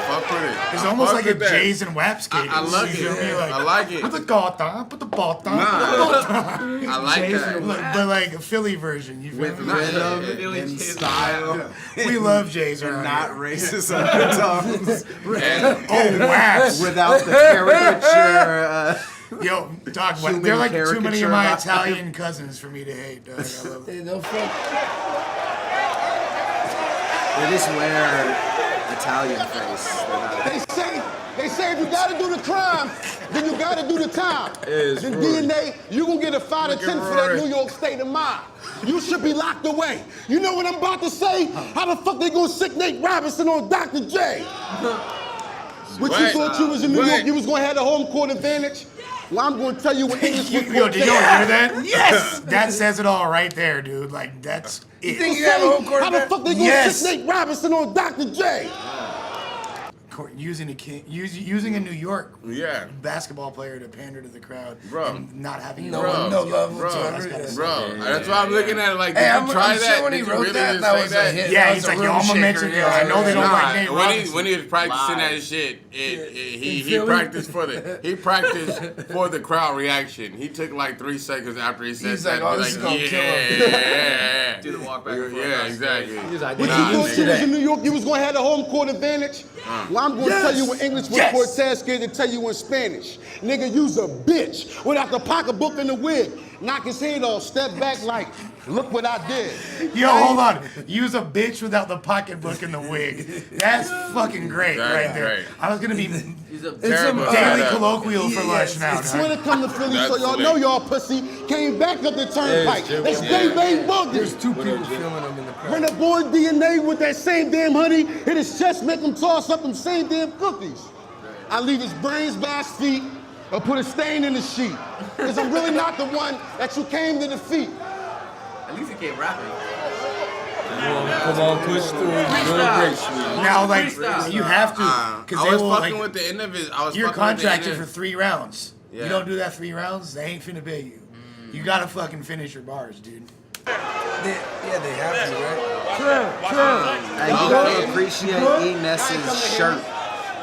Fuck with it. It's almost like a Jays and WAP skater. I like it. I like it. Put the gaunt on, put the balt on. I like that. But like a Philly version. You With feel me? rhythm and style. We love Jays around Not here. racist undertones. Oh, wax. Without the caricature. Yo, dog, they're like too many of my Italian cousins for me to hate, dog. I love it. They just wear Italian face. They say if you gotta do the crime, then you gotta do the time. Then DNA, you gonna get a 5 to 10 for that New York state of mind. You should be locked away. You know what I'm about to say? How the fuck they gonna sick Nate Robinson on Dr. J? What you thought you was in New York, you was gonna have the home court advantage? Well, I'm gonna tell you what English was Yo, did you hear that? Yes! That says it all right there, dude. Like, that's it. You think you have a home court How the advantage? fuck they gonna sick Nate Robinson on Dr. J? Using a New York Yeah. basketball player to pander to the crowd, Bro. and not having No love whatsoever. Bro, that's why I'm looking at it like, Hey, did I'm you try sure that? when he Did you wrote really that, just that say was a that? hit. Yeah, That he's was a like, yo, room I'm gonna shaker, mention yeah. this. I know they don't like Nate Robinson. When he was practicing that shit, he Philly? practiced for the crowd reaction. He took like 3 seconds after he said He's that. like, oh, this is gonna kill him. Yeah. Do the walk back and forth. Yeah, exactly. What you thought you was in New York, you was gonna have the home court advantage? Well, I'm gonna tell you in English what Cortez scared to tell you in Spanish. Nigga, you's a bitch without the pocketbook and the wig. Knock his head off, step back like, look what I did. Yo, hold on. Use a bitch without the pocketbook and the wig. That's fucking great right there. great. I was gonna be Terrible. daily colloquial for LUSH now. When it come to Philly, so y'all know y'all pussy came back up the turnpike. That's Bang Boogie. There's 2 people filming him in the crowd. When the boy DNA with that same damn hoodie hit his chest, make him toss up them same damn cookies. I leave his brains by his feet or put a stain in the sheet. Because I'm really not the one that you came to defeat. At least he can't rap it. Come on, push through. Now, like, you have to, I because they was will, fucking like, with the end of it. you're contracted for for 3 rounds. Yeah. You don't do that 3 rounds, they ain't finna pay you. You gotta fucking finish your bars, dude. They have to, right? Hey, you gotta appreciate NESS's shirt.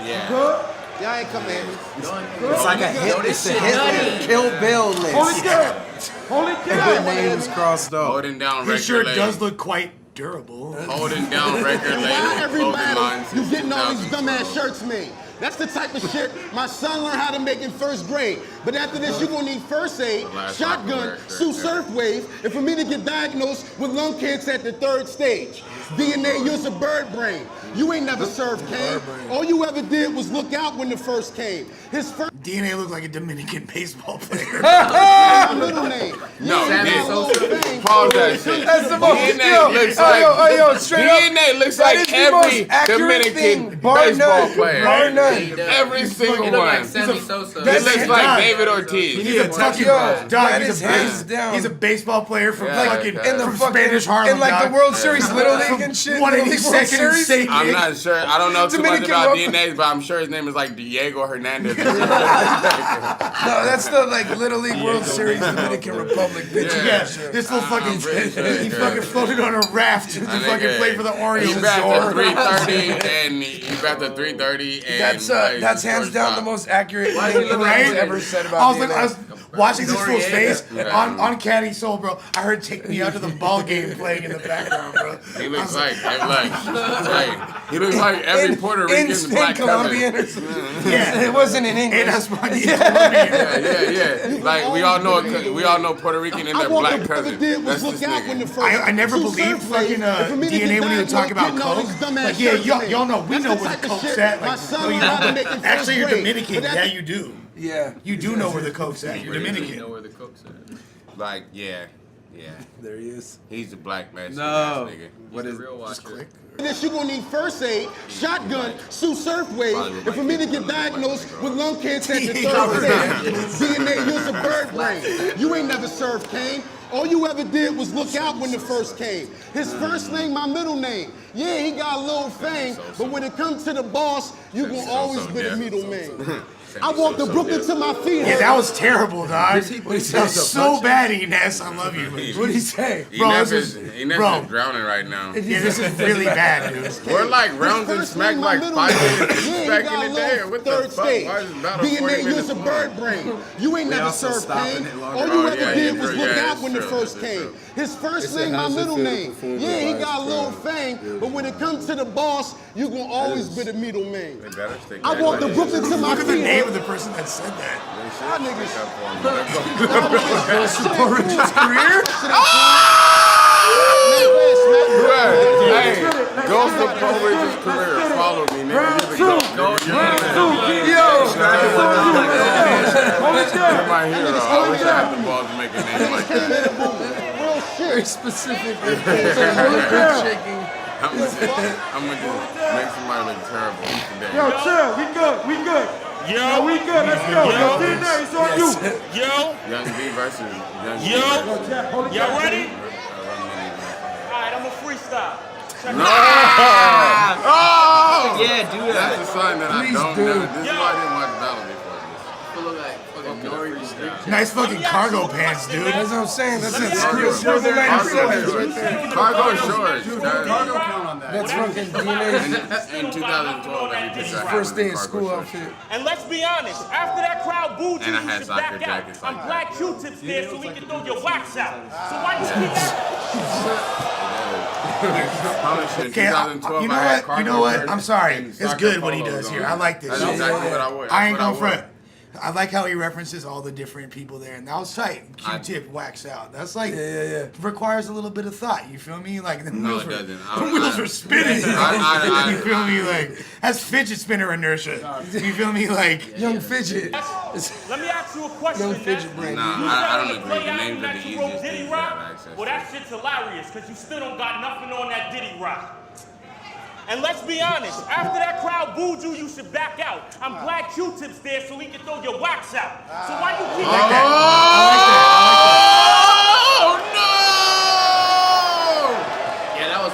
Yeah. Y'all ain't come in. It's like a hit. It's a hit. Kill Bill list. Hold it down. Hold it Good down. names crossed off. Holding down His shirt record does label. look quite durable. Holding down record Why label. every Clothing battle lines you since getting all these 2012. dumbass shirts made? That's the type of shit my son learned how to make in 1st grade. But after this, you're gonna need first aid, last shotgun, rocket Sue wear, Surf Wave, and for me to get diagnosed with lung cancer at the 3rd stage. DNA, you're a bird brain. You ain't never served cane. All you ever did was look out when the first came. His first. DNA looked like a Dominican baseball player. My middle name. No, DNA. pause that shit. That's the most. DNA looks like Yo, straight up. DNA looks That like is the most every accurate thing, Dominican bar baseball none. player. Bar none. Every single He look like one. Sammy Sosa. He looks like David Ortiz. He's a fucking Dog, that he's is a hands down. He's a baseball player from fucking in the from fucking Spanish Harlem. in like dog. the World Series, Little League and shit. One of Little his League World second and Series. St. I'm Nick. not sure. I don't know too much Dominican about Republic. DNAs, but I'm sure his name is like Diego Hernandez. No, that's the like Little League World Series Dominican Republic bitch. Yeah, this little fucking he fucking floated on a raft to fucking play for the Orioles. He batted 330 and he batted 330 and That's hands down the most accurate Why thing does he look anyone's like- ever said about DNA. I was watching this fool's face Yeah. on Caddy Soul, bro. I heard "Take Me Out to the Ball Game" playing in the background, bro. He looks like he looks like every Puerto Rican in black Colombian cousin. or something. Yeah, It wasn't in English. and that's why he's Yeah. Like we all know Puerto Rican and I their want black the brother cousin. did That's was this look out when the nigga. first. I never two believed surf waves, fucking and for me to DNA get when he would talk diagnosed about getting all coke. these dumbass Like, yeah, shirts made. y'all know, we That's know the where type the of coke's shit at. my Like, son no, you learned how to don't. make in Actually, you're first grade. Dominican. But Yeah, that's- you do. Yeah. You do know where the coke's at. You're You Dominican. know where the coke's at. Like yeah. There he is. He's a black man. No. Nigga. What is real watcher? This you're gonna need first aid, shotgun, Sue surf wave, and for me to get diagnosed with lung cancer at the third stage, DNA, you's a bird brain. You ain't never served Kane. All you ever did was look out when the first came. His first name, my middle name. Yeah, he got a little fame, but when it comes to the boss, you gonna always be the middleman. I walked the Brooklyn to my feet. Yeah, that was terrible, dog. That was so bad, Ines. I love you. What did he say? Bro, Ines this is is bro. drowning right now. Yeah, this is really bad, dude. We're like rounds and First smacked name, like my 5 middle minutes name. back Yeah, in the he day. got a What the third fuck? stage. Why is it about a 40 DNA, minutes you's a long? bird brain. You ain't never served Kane. All you ever did was look out when the first came. His first name, my middle name. Yeah, he got a little fame, but when it comes to the boss, you gonna always be the middleman. I walked the Brooklyn to my Look at the feet. name of the person that said that. Y'all niggas. Support Richard's career? Hey, go support Richard's career. Follow me, nigga. You're my hero. I wish I had the ball to make a name like that. Real shit. Very specific. Shaking. I'm gonna just make somebody look terrible today. Yo, chill. We good. Yo, we good. Let's go. Yo, DNA, it's on you. Yo, Young B versus Young B. y'all ready? Alright, I'm a freestyle. Check it out. Oh! Yeah, do that. That's a sign that I Please don't do. know. This is why I didn't watch Battle before Look like fucking Nori. Nice fucking cargo pants, dude. That's what I'm saying. That's it. Cargo Screw the 97s right there. this. Cargo shorts. That's fucking DNA. In 2012, that we did that. First day of Cargo school shorts. outfit. And let's be honest, after that crowd booed you, And I you had should soccer back out. jackets like I'm that. black Q-tips there so we can throw your wax out. So why you keep that? Okay, you know what? I'm sorry. It's good what he does here. I like this That's shit. exactly what I wear. I ain't That's gonna what I front. I like how he references all the different people there, and that was tight. Q-tip, wax out. That's like requires a little bit of thought. You feel me? Like the No, wheels it were, doesn't. the wheels were spinning. You feel me? Like that's fidget spinner inertia. You feel me? Like Young fidget. Let me ask you a question. Young man. fidget brain. Nah, I don't agree. The Play names album are that the you wrote, easiest Diddy things to Rock? have access Well, to. that shit's hilarious because you still don't got nothing on that Diddy Rock. And let's be honest, after that crowd booed you, you should back out. I'm glad Q-tips there so we can throw your wax out. So why you keep like that. Oh no! Yeah, that was.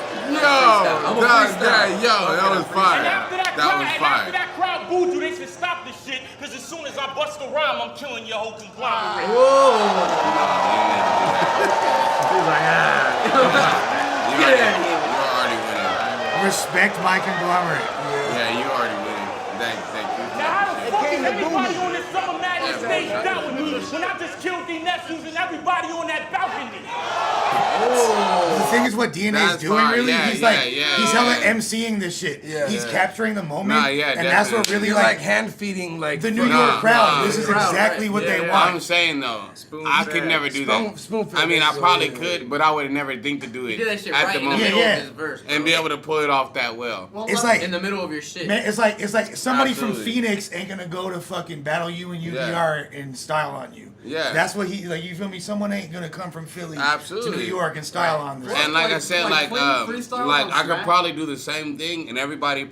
That was fire. And after that, That was after fire. that crowd booed you, they should stop this shit, because as soon as I bust a rhyme, I'm killing your whole conglomerate. You're already winning. respect my conglomerate. Yeah, you already winning. Thank you. Now how the fuck is everybody on this Summer Madness stage down with me when I just killed NESS using everybody on that balcony? The thing is, what DNA is That's doing fine. really, Yeah, he's yeah, like, yeah, he's yeah. hella MCing this shit. Yeah. He's capturing the moment, Nah, yeah, and that's what definitely. really You're like like hand feeding like the New Nah, York crowd. nah. This is exactly what they I'm want. saying though, I could never do that. Spoon-fed I mean, I is, probably could, but I would never think to do You it did that shit at right the in the moment middle Yeah, of his verse. and be able to pull it off that well. It's like in the middle of your shit. Man, it's like somebody from Absolutely. Phoenix ain't gonna go to fucking battle you in UBR and style on you. Yeah. That's what he like. You feel me? Someone ain't gonna come from Philly Absolutely. to New York and style on this. And like I said, like freestyle on I could Smack? probably do the same thing, and everybody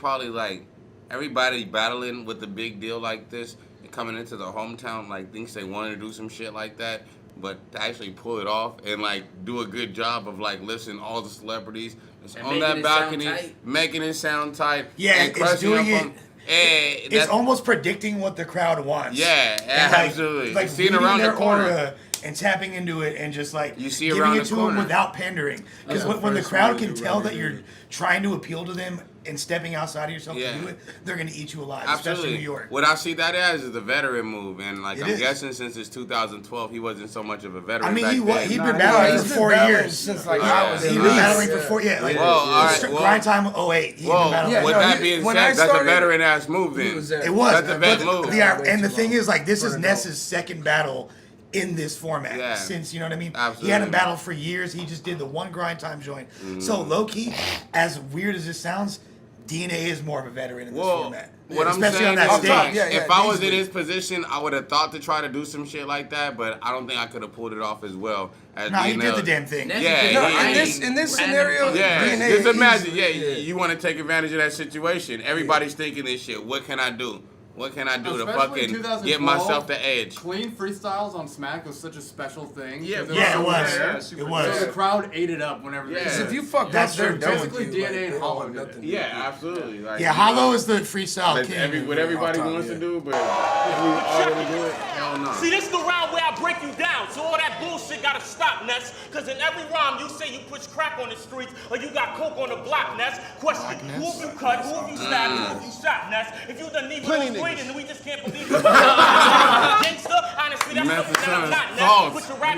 battling with a big deal like this and coming into the hometown like thinks they want to do some shit like that, but to actually pull it off and like do a good job of like listing all the celebrities on that balcony, making it sound tight. Yeah, and it's doing it. It's that's almost predicting what the crowd wants. Yeah, And, like, absolutely. Like Seeing reading around the their corner. aura and tapping into it and just like You see giving around it the to corner. them without pandering. Because when the crowd can tell that you're trying to appeal to them and stepping outside of yourself Yeah. to do it, they're gonna eat you alive, especially in New York. What I see that as is a veteran move, and like It I'm is. guessing since it's 2012, he wasn't so much of a veteran. I mean, back he'd then. been battling for 4 years. Since like I was He's in been battling for 4 years. Like, Well, all right, well- grind time 08. He's been battling. With that being when said, I that's a started, veteran ass move then. It was. That's a vet But move. Yeah, and the thing is, like, this is Ness's second battle in this format. Yeah. Since, you know what I mean? Absolutely. He hadn't battled for years. He just did the one grind time joint. So, low key, as weird as it sounds, DNA is more of a veteran in this format. What I'm Especially saying on that is, stage. like, if I was in his position, I would have thought to try to do some shit like that, but I don't think I could have pulled it off as well as Nah, he DNA. did the damn thing. in this scenario, DNA just is imagine, easy. you want to take advantage of that situation. Everybody's thinking this shit. What can I do? What can I do to Especially in fucking 2012, get myself the edge? Clean freestyles on Smack was such a special thing. Yeah, because Yeah, it so was. rare. It was. So the crowd ate it up whenever they Yeah. did If it. you fucked That's up, they're true. done Basically, with you. DNA and they Hollow want did nothing. Yeah, absolutely. Like, Yeah, Hollow is the freestyle That's king. what everybody Off top, wants yeah. to do, but if we all want to do it, hell no. See, this is the round where I break you down. So all that bullshit gotta stop, Ness. Cause in every rhyme you say you push crack on the streets or you got coke on the block, Ness. Question, who have you cut, who have you stabbed, who have you shot, Ness? If you done need Plenty those niggas. waiting, then we just can't believe it. Gangster, honestly, that's Memphis something that I'm Sun. not, Ness. False. With your rap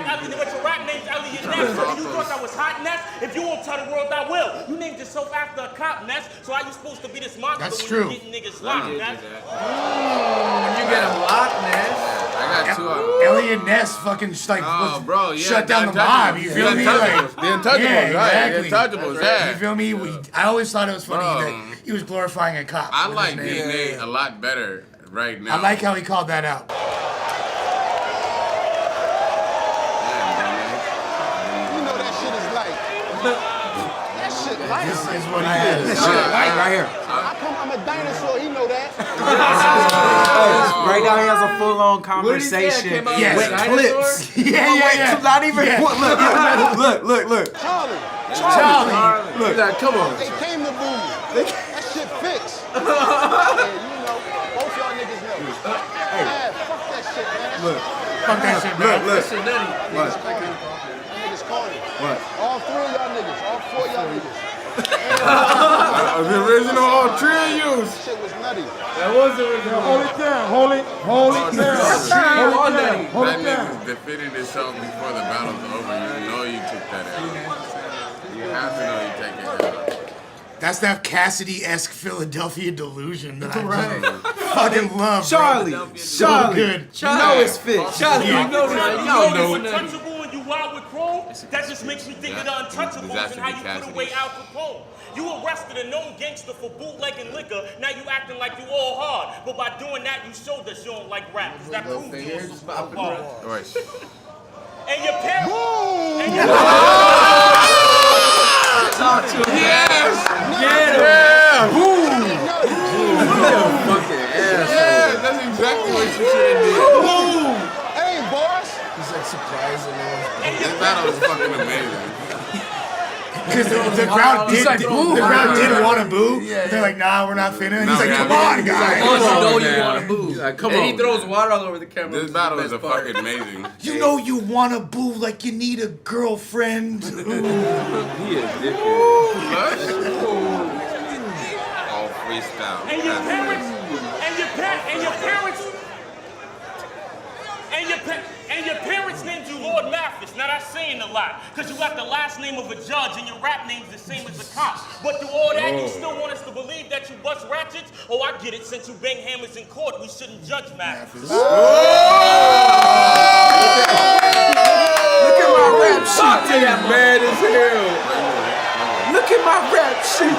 name's Elliot Ness. You thought that was hot, Ness? If you won't tell the world, I will. You named yourself after a cop, Ness. So how you supposed to be this monster That's when true. you getting niggas locked, Ness? You get a lot, man. I got two of them. Elliot Ness fucking just like Oh, bro, yeah. shut down the mob. You feel me? The Like, Untouchables, yeah, right? The exactly. Untouchables, yeah. You feel me? I always thought it was funny Bro. that he was glorifying a cop. I with like his name. DNA a lot better right now. I like how he called that out. You know that shit is light. That shit light. This is what he did. This shit right here. I'm a dinosaur, he know that. Right now he has a full-on conversation Yes. with clips. Yeah. Not even. Yeah. Look. Charlie. Look, come on. They came to boo me. That shit fixed. Yeah, you know, both y'all niggas know. Man, fuck that shit, man. Look. Fuck that shit, man. Look. That niggas corny. What? All three of y'all niggas. All four of y'all niggas. The original all three of you. That shit was nutty. That was the original. Hold it down, hold it down. Hold it That down. nigga defended himself before the battle's over. You know you took that out. You have to know you take it out. That's that Cassidy-esque Philadelphia delusion that I just fucking love. Charlie. Bro. So good. You know it's fit. Charlie, you know You know it's untouchable and you wild with Chrome? That just makes me think of the Untouchables and how you put away Al Capone. You arrested a known gangster for bootlegging liquor, now you acting like you all hard. But by doing that, you showed us you don't like rap. That proves you was some hard. Right. And your parents... And your Yeah, that's exactly what you should have did. Hey, boss. He's like surprising them. This battle was fucking amazing. Because the crowd did want to boo. They're like, nah, we're not finna. And he's like, come on, guys. You know man. you want to move. Like, come and on, he throws man. water all over the camera. This which is battle the is best a part. fucking amazing. You know you want to boo like you need a girlfriend. He is different. All freestyle. And your parents, and your parents named you Lord Mathis. Now that's saying a lot, because you got the last name of a judge and your rap name's the same as a cop. But through all that, you still want us to believe that you bust ratchets? Oh, I get it. Since you bang hammers in court, we shouldn't judge Mathis. Look at my rap sheet. Yeah, Mad as hell. Look at my rap sheet.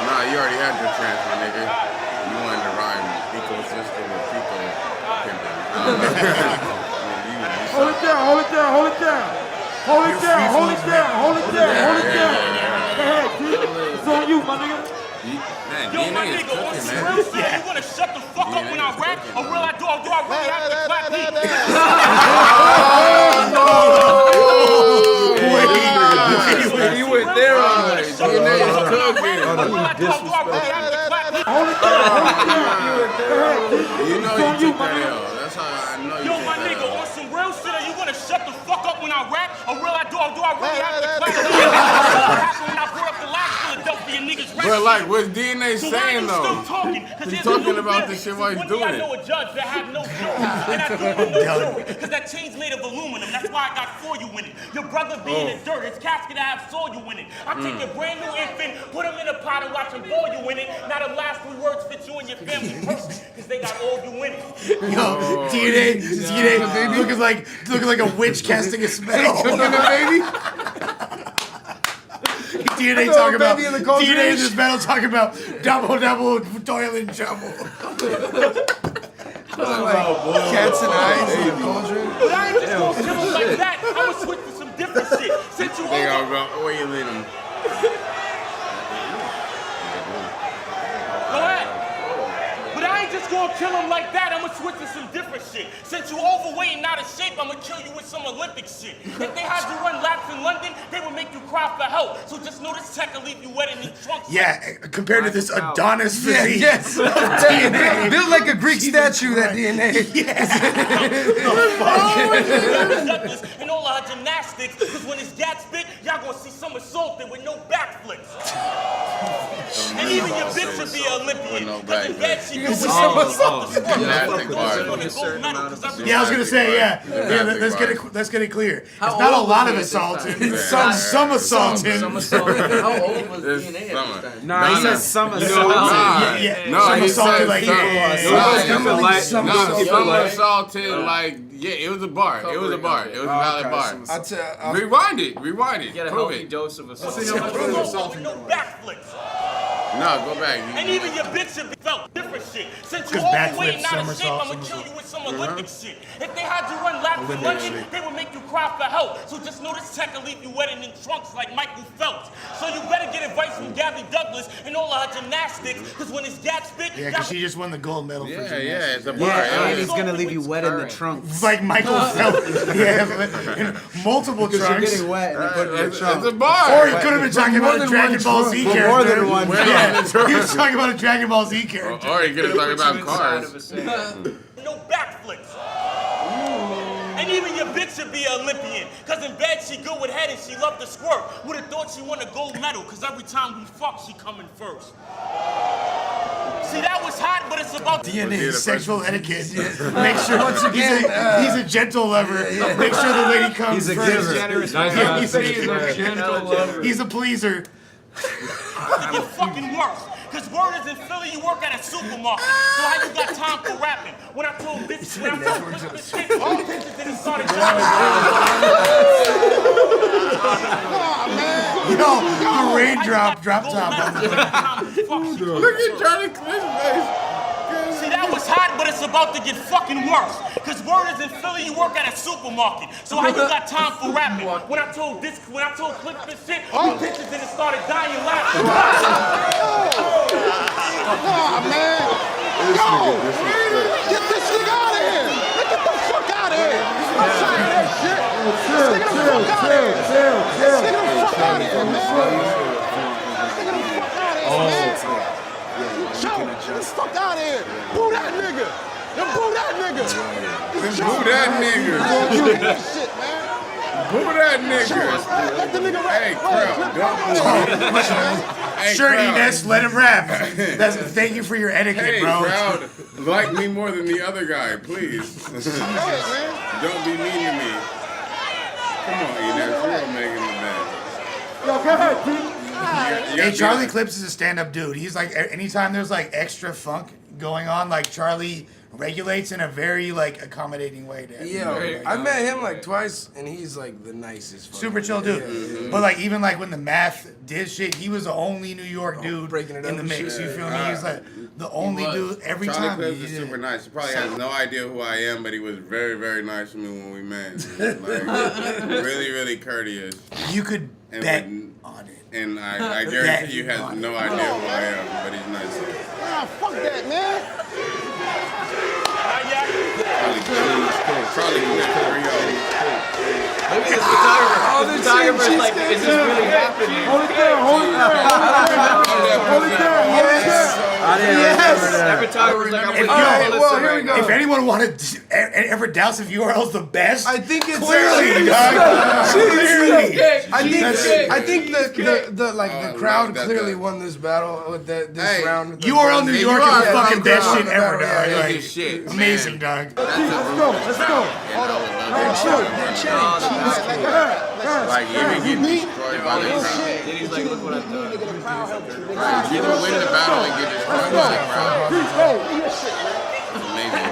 Nah, you already had your trans, my nigga. You wanted to rhyme ecosystem with people pimping. Hold it down, hold it down, hold it down. Hold it down, hold it down, hold it down, hold it down. Go ahead, T. It's on you, my nigga. Man, Yo, my nigga, on some real shit, you wanna shut the fuck up when I rap? Or will I do I really have to clap heat? He went there on it. DNA is cooking. Hold it down, hold it down. You know you took that L. That's how I know you Yo, took my that nigga, L. on some real shit, are you gonna shut the fuck up when I rap? Or will I do I really have to clap heat? When I brought up the last Philadelphia niggas rap. But like, what's DNA So why are saying you though? still talking? He's talking about this shit while he's doing I know it. a judge that have no jury, and I do with no jury, because that chain's made of aluminum. That's why I got for you in it. Your brother being in dirt, his casket I have saw you in it. I take a brand new infant, put him in a pot and watch him boil you in it. Now the last 3 words fit you and your family perfect, because they got all you in it. Yo, DNA looking like a witch casting a spell. baby. DNA talking about DNA in this battle talking about double toilet trouble. Cats and eyes in the cauldron. But I ain't just gonna kill him like that. I'ma switch to some different shit. Since you They gonna go oiling him. Go ahead. But I ain't just gonna kill him like that. I'ma switch to some different shit. Since you overweight and out of shape, I'ma kill you with some Olympic shit. If they had you run laps in London, they would make you cry for help. So just know this tech will leave you wet in the trunk. Yeah, compared to this Adonis physique. Yes. DNA. Built like a Greek statue, that DNA. And all our gymnastics, because when his gats big, y'all gonna see some assaulted with no backflips. And even your bitch should be an Olympian. no Because in bed she goes with Yeah, I was gonna say, yeah. Let's get it clear. It's not a lot of assaulting. Some assaulting. How old was DNA at this time? Nah, he said some No, Some he assaulted said like some assaulted like it was a bar. It was a bar. It was a valid bar. Rewind it. Get a Prove healthy it. dose of assault. with no backflips. No, go back. And even your bitch should be felt different shit. Since you 'Cause overweight and backflips, out of shape, I'ma kill you with some Olympic shit. If they had you run laps in London, they would make you cry for help. So just know this tech will leave you wet in trunks like Michael Phelps. So you better get advice from Gabby Douglas and all of her gymnastics, because when his gats big, Yeah, because she just won the gold medal for gymnastics. It's a bar. And he's gonna leave you wet in the trunk. Like Michael Phelps. Yeah, in multiple Because you're trunks. getting wet and you put it in your It's trunk. a bar. Or he could have been talking about a Dragon Ball Z character. More than one. Yeah, he was talking about a Dragon Ball Z character. Or he could have talked about cars. no backflips. And even your bitch should be an Olympian. Cause in bed she good with head and she love to squirt. Would've thought she won a gold medal, cause every time we fuck, she coming first. See, that was hot, but it's about DNA sexual etiquette. Make sure once again he's a gentle lover. Make sure the lady comes He's a first. giver. He's a gentle lover. He's a pleaser. to get fucking worse. Cause word is in Philly, you work at a supermarket. So how you got time for rapping? When I told this shit, all bitches didn't start a Yo, the raindrop drop top. Look at Johnny Clint's face. See, that was hot, but it's about to get fucking worse. Cause word is in Philly, you work at a supermarket. So how you got time for rapping? When I told Cliff this shit, all bitches didn't started dying laughing. Man. Yo, get this nigga out of here. Get the fuck out of here. I'm tired of that shit. This nigga the fuck out of here. This nigga the fuck out of here, man. This nigga the fuck out of here, man. Joe, get the fuck out of here. Boo that nigga. Yo, boo that nigga. Boo that nigga. You do that shit, man. Boo that nigga. Let the nigga rap. Hey, crowd. Sure, Ines, let him rap. Thank you for your etiquette, Hey, bro. crowd, like me more than the other guy, please. Don't be mean to me. Come on, Ines, we're making the band. Yo, go ahead, T. Hey, Charlie Clips is a stand-up dude. He's like, anytime there's like extra funk going on, like Charlie regulates in a very like accommodating way. To Yeah, I met him like twice, and he's like the nicest. Super chill dude. But like even like when the math did shit, he was the only New York dude breaking it in the up and mix. shit. You feel me? He's like the only dude every Charlie time. Clips is super nice. He probably has no idea who I am, but he was very, very nice to me when we met. Like, really, really courteous. You could bet on it. And I guarantee you has no idea who I am, but he's nice. Ah, fuck that, man. Probably Maybe this photographer's like, is this really happening? Hold it down, hold it down, hold it down, hold it down. That photographer's like, If anyone wanted to ever douse if URL's the best, I think it's clearly, dog. Clearly. I think the crowd clearly won this battle with this round. URL New York is the fucking best shit ever, dog. Yeah, Like, shit, amazing, dog. Let's go. Hold on. like even getting destroyed by the crowd. Then he's like, look what I've done. You either win the battle and get destroyed by the crowd. It's amazing.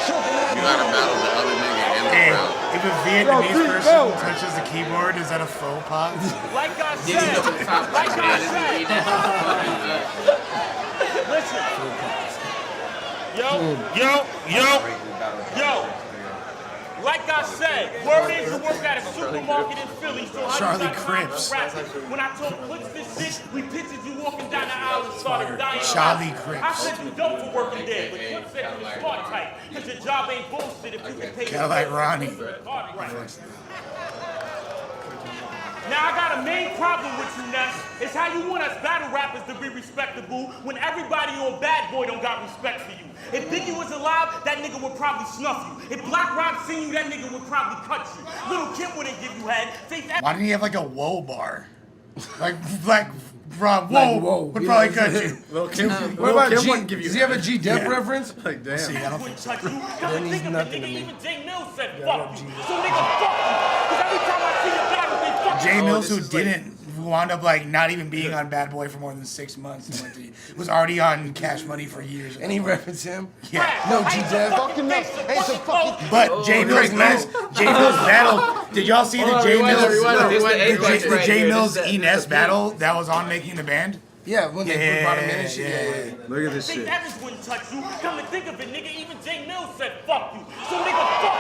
You gotta battle the other nigga and the Hey, crowd. if a Vietnamese person touches the keyboard, is that a faux pas? Like I said, listen. Yo. Like I said, word is you work at a supermarket in Philly, so Charlie I Cripps. When I told Clips this shit, we pictured you walking down the aisle and started dying. Charlie Cripps. I said you dope for working there, but Clips said you a smart type, because your job ain't bullshit if you can pay Kinda like Ronnie. Now I got a main problem with you, Ness. It's how you want us battle rappers to be respectable when everybody on Bad Boy don't got respect for you. If Biggie was alive, that nigga would probably snuff you. If Black Rock seen you, that nigga would probably cut you. Little Kim wouldn't give you head. Why didn't he have like a whoa bar? Like Rob, whoa, would probably cut you. What about G? Does he have a G Dep reference? Like, damn. See, I don't think so. Then he's nothing to me. Even Jay Mills said fuck you. So nigga, fuck you. Because every time I see a battle, they fuck you. Jay Mills, who didn't wound up like not even being on Bad Boy for more than 6 months, and was already on Cash Money for years. And he referenced him? Yeah. No, G Dep. But Jay Mills battle. Did y'all see the Jay Mills NESS battle that was on Making the Band? Yeah, when they brought him in and shit. Look at this shit. Evans wouldn't touch you. Come to think of it, nigga, even Jay Mills said fuck you. So nigga, fuck you.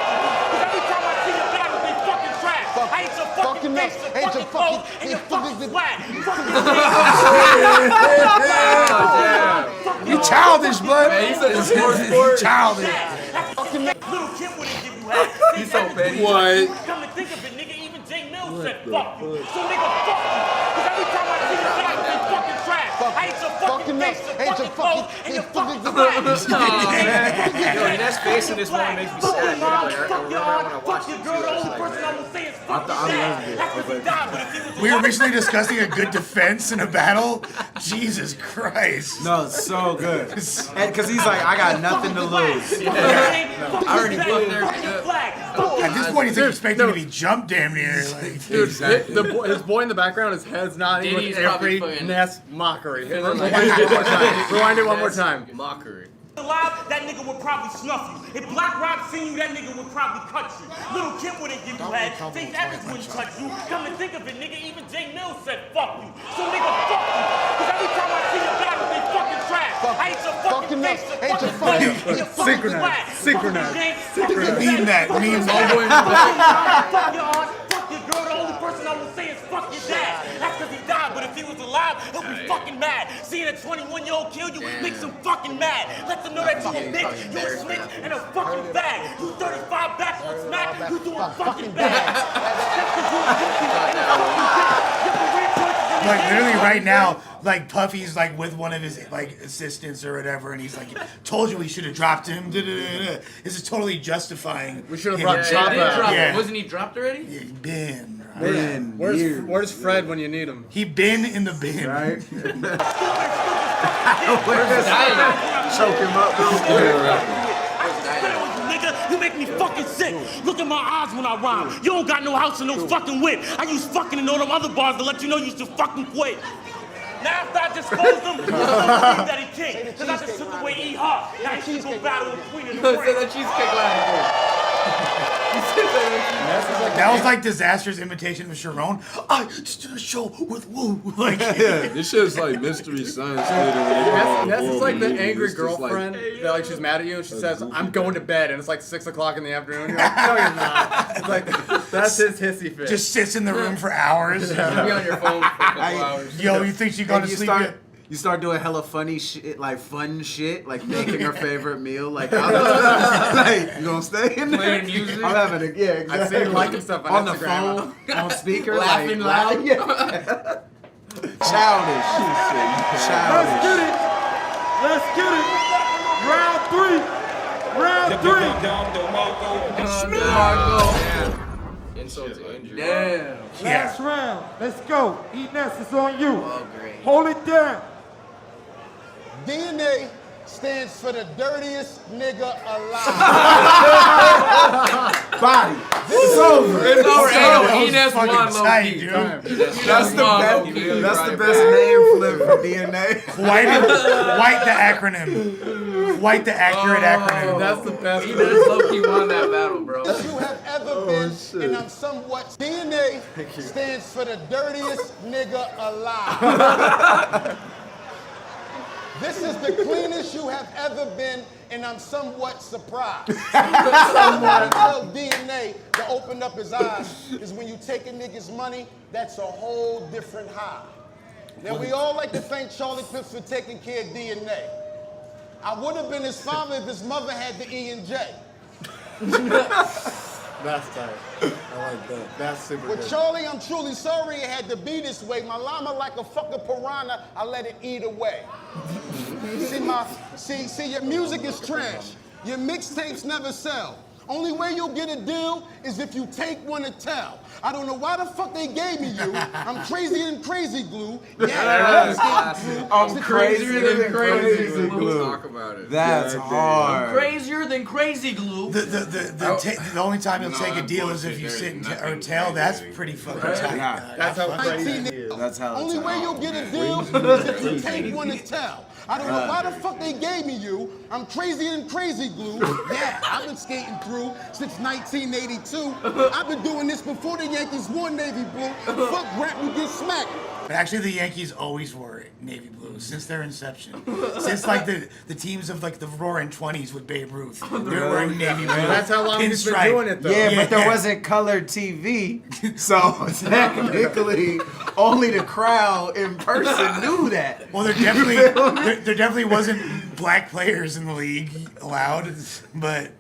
Because every time I see a battle, they fucking trash. I hate your fucking face, your fucking clothes, and your fucking swag. You childish, blood. He's such a sport. Childish. Little Kim wouldn't give you head. He's so petty. What? Come to think of it, nigga, even Jay Mills said fuck you. So nigga, fuck you. Because every time I see a battle, they fucking trash. I hate your fucking face, your fucking clothes, and your fucking swag. Yo, Ness facing this one makes me sad. I Fuck your girl, the only person I will say is fuck your dad. That's because he died, but if he was We were recently discussing a good defense in a battle. Jesus Christ. No, it's so good. Because he's like, I got nothing to lose. I already fucked there. At this point, he's expecting to be jumped damn near. Like, Dude, his boy in the background, his head's nodding with every Ness mockery. Rewind it one more time. Mockery. Alive, that nigga would probably snuff you. If Black Rock seen you, that nigga would probably cut you. Little Kim wouldn't give you head. Faith Evans wouldn't touch you. Come to think of it, nigga, even Jay Mills said fuck you. So nigga, fuck you. Because every time I see a battle, they fucking trash. I hate your fucking face, your fucking clothes, and your fucking swag. Synchronized. Fuck your Meme that. Fuck your aunt. Fuck your girl. The only person I will say is fuck your dad. That's because he died, but if he was alive, he'll be fucking mad. Seeing a 21-year-old kill you makes him fucking mad. Let them know that you a bitch, you a snitch, and a fucking bag. You 35 back on smack, you doing fucking bad. Like literally right now, like Puffy's like with one of his like assistants or whatever, and he's like, "Told you we should have dropped him." This is totally justifying. We should have brought Chop out. Yeah. Wasn't he dropped already? Yeah, Ben. Where's Fred when you need him? He been in the bin. Right? Choke him up. Nigga, you make me fucking sick. Look at my eyes when I rhyme. You don't got no house and no fucking whip. I use fucking and all them other bars to let you know you should fucking quit. Now after I disposed him, he's gonna believe that he king. Because I just took away E-Hop. Now he's gonna battle the queen of the Say ring. that cheesecake line. That was like Disaster's imitation of Sharon. I just did a show with Woo. Like, This shit's like Mystery Science Theater. That's just like the angry girlfriend that like she's mad at you and she says, "I'm going to bed," and it's like 6 o'clock in the afternoon. You're like, "No, you're not." It's like that's his hissy fit. just sits in the room for hours. You'll be on your phone for a couple hours. Yo, you think she going to sleep yet? You start doing hella funny shit, like fun shit, like making her favorite meal. Like, like you gonna stay in there? Playing music. I'm having a exactly. I see you liking stuff on the Instagram. phone, on speaker, Laughing like, loud. Yeah. Childish. Let's get it. Let's get it. Round 3. Round 3. Insult to injury. Damn. Last round. Let's go. NESS is on you. Oh, great. Hold it down. DNA stands for the dirtiest nigga alive. Body. It's over. It's over. Hey, That NES was won fucking low tight, key. dude. That's the best name flip for DNA. White the acronym. White the accurate acronym. That's the best. NES low key won that battle, bro. You have ever been, and I'm somewhat. DNA stands for the dirtiest nigga alive. This is the cleanest you have ever been, and I'm somewhat surprised. Somebody tell DNA to open up his eyes, is when you take a nigga's money, that's a whole different high. Now, we all like to thank Charlie Pitts for taking care of DNA. I would have been his father if his mother had the E and J. That's tight. I like that. That's super With good. Charlie, I'm truly sorry it had to be this way. My llama like a fucking piranha, I let it eat away. See, your music is trash. Your mixtapes never sell. Only way you'll get a deal is if you take one to tell. I don't know why the fuck they gave me you. I'm crazier than crazy glue. Yeah, I'm crazier than crazy glue. Talk about it. That's hard. Crazier than crazy glue. The only time you'll take a deal is if you sit or tell. That's pretty fucking tight. That's how crazy it is. That's how. Only way you'll get a deal is if you take one to tell. I don't know why the fuck they gave me you. I'm crazier than crazy glue. Yeah, I've been skating through since 1982. I've been doing this before the Yankees won Navy Blue. Fuck rap, you get smacked. But actually, the Yankees always wore navy blue since their inception. Since like the teams of like the Roaring '20s with Babe Ruth, they were wearing navy blue. That's how long he's been Pinstripe. doing it, though. Yeah, but there wasn't colored TV, so technically only the crowd in person knew that. Well, there definitely wasn't black players in the league allowed, but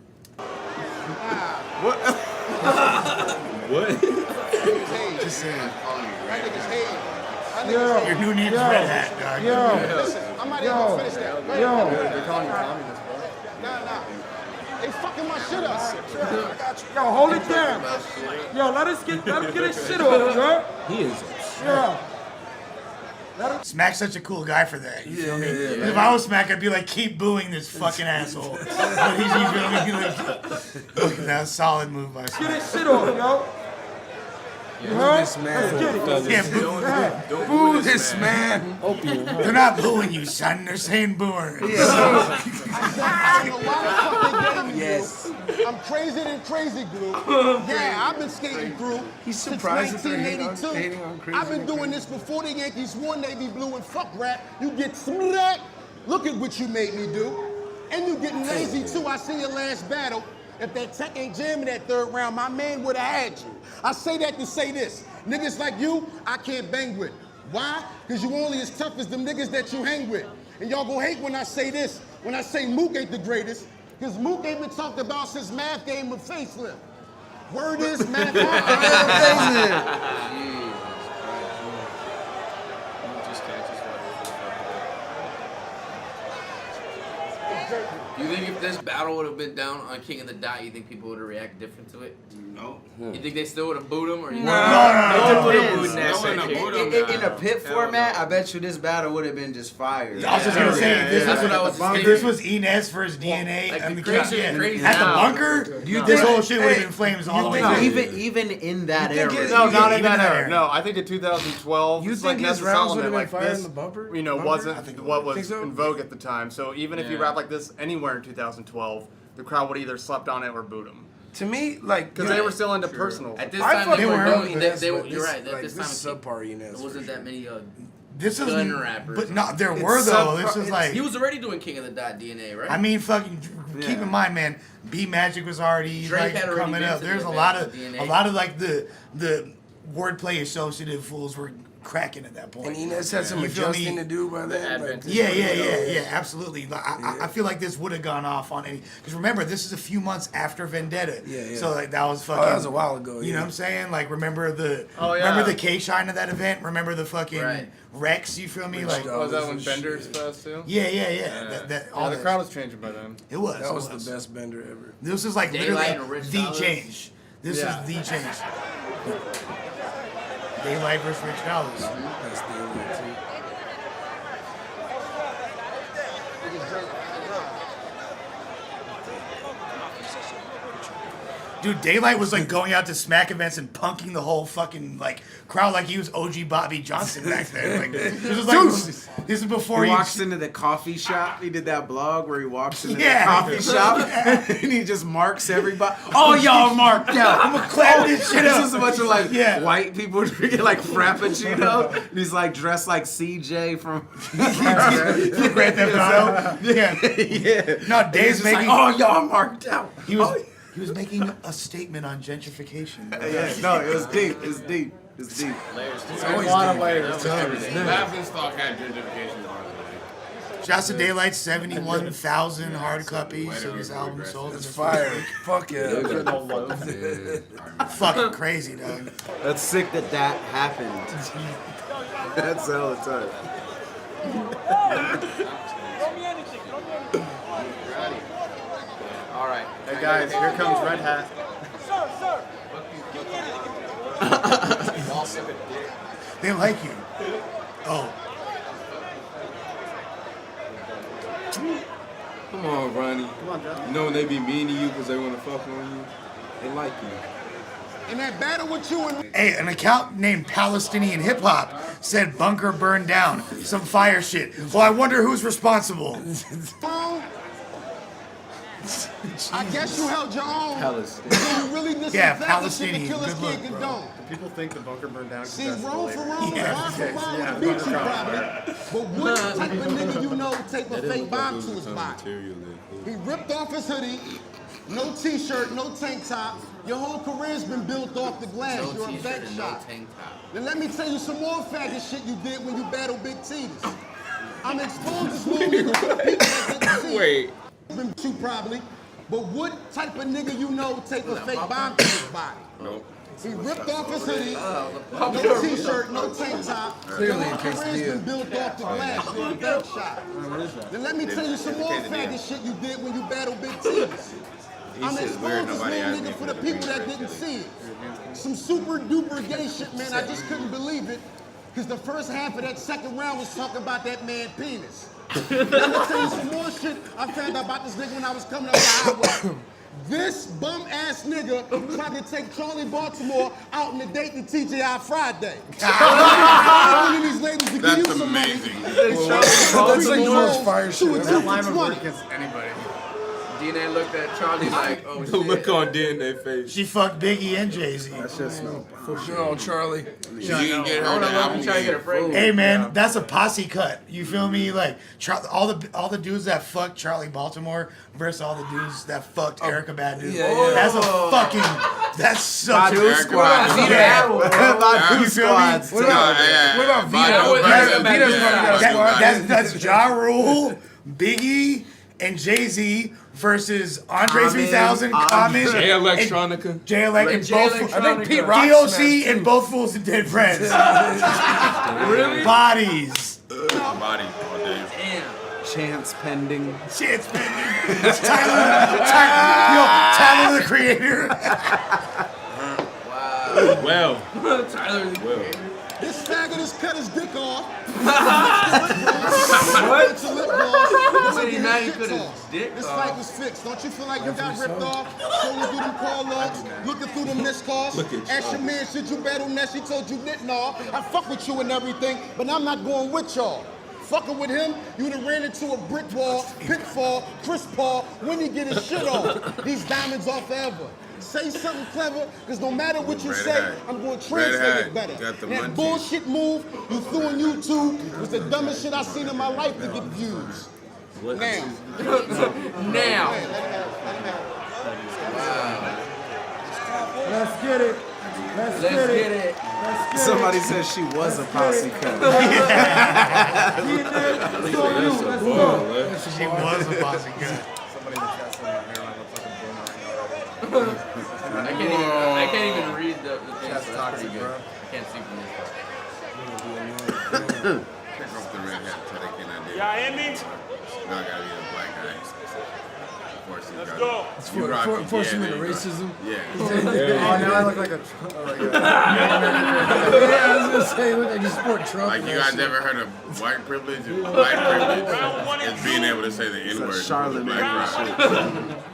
Just saying. That nigga's hating. your new name's Red Hat, dog. Listen, I'm not even gonna finish that. They're calling you communist, bro. Nah. They fucking my shit up. Yo, hold it down. Yo, let him get his shit off, bro. He is. Yeah. Smack's such a cool guy for that. You feel me? If I was Smack, I'd be like, keep booing this fucking asshole. But he's really like, look, that's a solid move by Get Smack. his shit off, yo. You heard? This man. Let's get it. Yeah, Boo this man. they're not booing you, son. They're saying booer. I don't know why the fuck they gave me you. I'm crazier than crazy glue. Yeah, I've been skating through since surprised that they're hating 1982. on I've been doing this before the Yankees won Navy Blue and fuck rap. You get that. Look at what you made me do. And you getting lazy too. I see your last battle. If that tech ain't jamming that third round, my man would have had you. I say that to say this. Niggas like you, I can't bang with. Why? Because you only as tough as them niggas that you hang with. And y'all gonna hate when I say this, when I say Mook ain't the greatest, because Mook ain't been talked about since Math gave him a facelift. Word is Math. You think if this battle would have been down on King of the Dot, you think people would have reacted different to it? No. You think they still would have booed him, or you No. would have booed Ness? in a pit format, I bet you this battle would have been just fire. I was just gonna say, if this was NESS versus DNA, Like, and the the crazy at now. the bunker, this whole shit would have been flames all the way through. Even in that era. No, not in that era. No, I think in 2012, You it's think like his NESS rounds would have like been fire this, in the bumper? you know, Bumper? wasn't what was Think so? in vogue at the time. So even if you rap like this anywhere in 2012, the crowd would either slept on it or booed him. To me, like, Because they were still into personal. At this I time, fuck they with were Early doing. NESS, You're but right. like, This this time, is subpar NESS. there wasn't that many This is gun rappers. but no, there It's were though. sub- This was like, He was already doing King of the Dot DNA, right? I mean, fucking. Keep in mind, man. B Magic was already Drake like had already coming been up. to There's the a lot event of with DNA. like the wordplay associative fools were cracking at that point. And Enes had some You feel me? adjusting to do by then. Like, Yeah, absolutely. I feel like this would have gone off on any. Because remember, this is a few months after Vendetta. Yeah. So like that was fucking. that was a while ago. You know what I'm saying? Like remember the yeah. K Shine of that event? Remember the fucking Right. Rex? You feel me? Like Was that when Bender exposed too? yeah. The crowd was changing by then. It was. That was the best bender ever. This is like Daylight and literally Rich the Dollars. change. This is the change. Daylight versus Rich Dollars. That's the only two. Dude, Daylight was like going out to smack events and punking the whole fucking like crowd like he was OG Bobby Johnson back then. Like this was like this is before He he walks into the coffee shop. He did that blog where he walks into Yeah. the coffee shop and he just marks everybody. Oh, y'all marked out. I'm gonna clap this shit It's up. just a bunch of like Yeah. white people drinking like Frappuccino. And he's like dressed like CJ from Grand Theft Auto. Yeah. yeah. No, Dave's He's just making. like, oh, y'all marked out. He was making a statement on gentrification. Yeah, no, it was deep. It's deep. It's deep. It's always a lot of layers. Laughing Stalk had gentrification part of it. Shouts to Daylight, 71,000 hard copies. So this album sold. It's fire. Fuck yeah. Fucking crazy, dog. That's sick that happened. That's hella tight. All right. Hey guys, here comes Red Hat. They like you. Oh. Come on, Ronnie. You know when they be mean to you because they want to fuck on you? They like you. In that battle with you and Hey, an account named Palestinian Hip Hop said bunker burned down. Some fire shit. Well, I wonder who's responsible. I guess you held your own. Palestine. So you really this Yeah, is that the shit Palestinian. the killers Good look, can't bro. condone. People think the bunker burned down. See, roll for roll, Yeah. line for line would beat you probably. But what type of nigga you know take a fake bomb to his body? He ripped off his hoodie, no t-shirt, no tank top. Your whole career's been built off the glass. No You're a t-shirt back and no shot. tank top. Then let me tell you some more faggot shit you did when you battled Big T's. I'm exposed this little nigga for the people that didn't see. Wait. Been you probably. But what type of nigga you know take a fake bomb to his body? Nope. He ripped off his hoodie, no t-shirt, no tank top. Clearly Your in case career's been of built off the glass. You're a back shot. Then let me tell you some more faggot shit you did when you battled Big T's. I'm shit's weird, exposed this nobody little asked me nigga for for the the people green that shirt didn't yesterday. see it. Some super duper gay shit, man. I just couldn't believe it. Because the first half of that second round was talking about that man penis. Let me tell you some more shit I found out about this nigga when I was coming up the highway. This bum ass nigga tried to take Charlie Baltimore out on a date to TGI Friday. One of these ladies to give you That's some money. amazing. That's like the most fire shit. That line would work against anybody. DNA looked at Charlie like, oh The shit. look on DNA face. She fucked Biggie and Jay-Z. For sure, Charlie. You can get her the album. trying to get a break. Hey man, that's a posse cut. You feel me? Like all the dudes that fucked Charlie Baltimore versus all the dudes that fucked Erykah Badu. yeah. That's a fucking. That's such Badu a squad. Yeah. Badu You feel me? squads. What about Vito? That's Ja Rule, Biggie, and Jay-Z versus Andre 3000, Common, J Electronica. J Electronica, and both. I think Pete Rock DOC smashed and both fools and dead friends. Really? Bodies. Body all day. Chance pending. Shit's pending. Tyler the Creator. Well. Tyler. This fat nigga just cut his dick off. What? It's a lip gloss. So he not even cut his dick This off. fight was fixed. Don't you feel like you got ripped off? Scrolling through them call logs, looking through them missed calls. Ask your man, should you battle Ness? He told you didn't all. I fuck with you and everything, but I'm not going with y'all. Fucking with him, you would have ran into a brick wall, pitfall, Chris Paul, when he get his shit off. These diamonds off forever. Say something clever, because no matter what you say, I'm going to translate it better. That bullshit move you threw on YouTube was the dumbest shit I've seen in my life to get views. Now. Now. Let's get it. Let's get it. Somebody said she was a posse cut. She was a posse cut. I can't even read the thing. That's toxic, bro. I can't see from this part. Pick up the red hat till they cannot do it. Y'all hear me? No, I gotta be a black guy. Let's go. Force him into racism. Yeah. Oh, now I look like a. I was gonna say, look, I just support Trump. Like, you guys ever heard of white privilege? White privilege is being able to say the N-word. Charlotte black I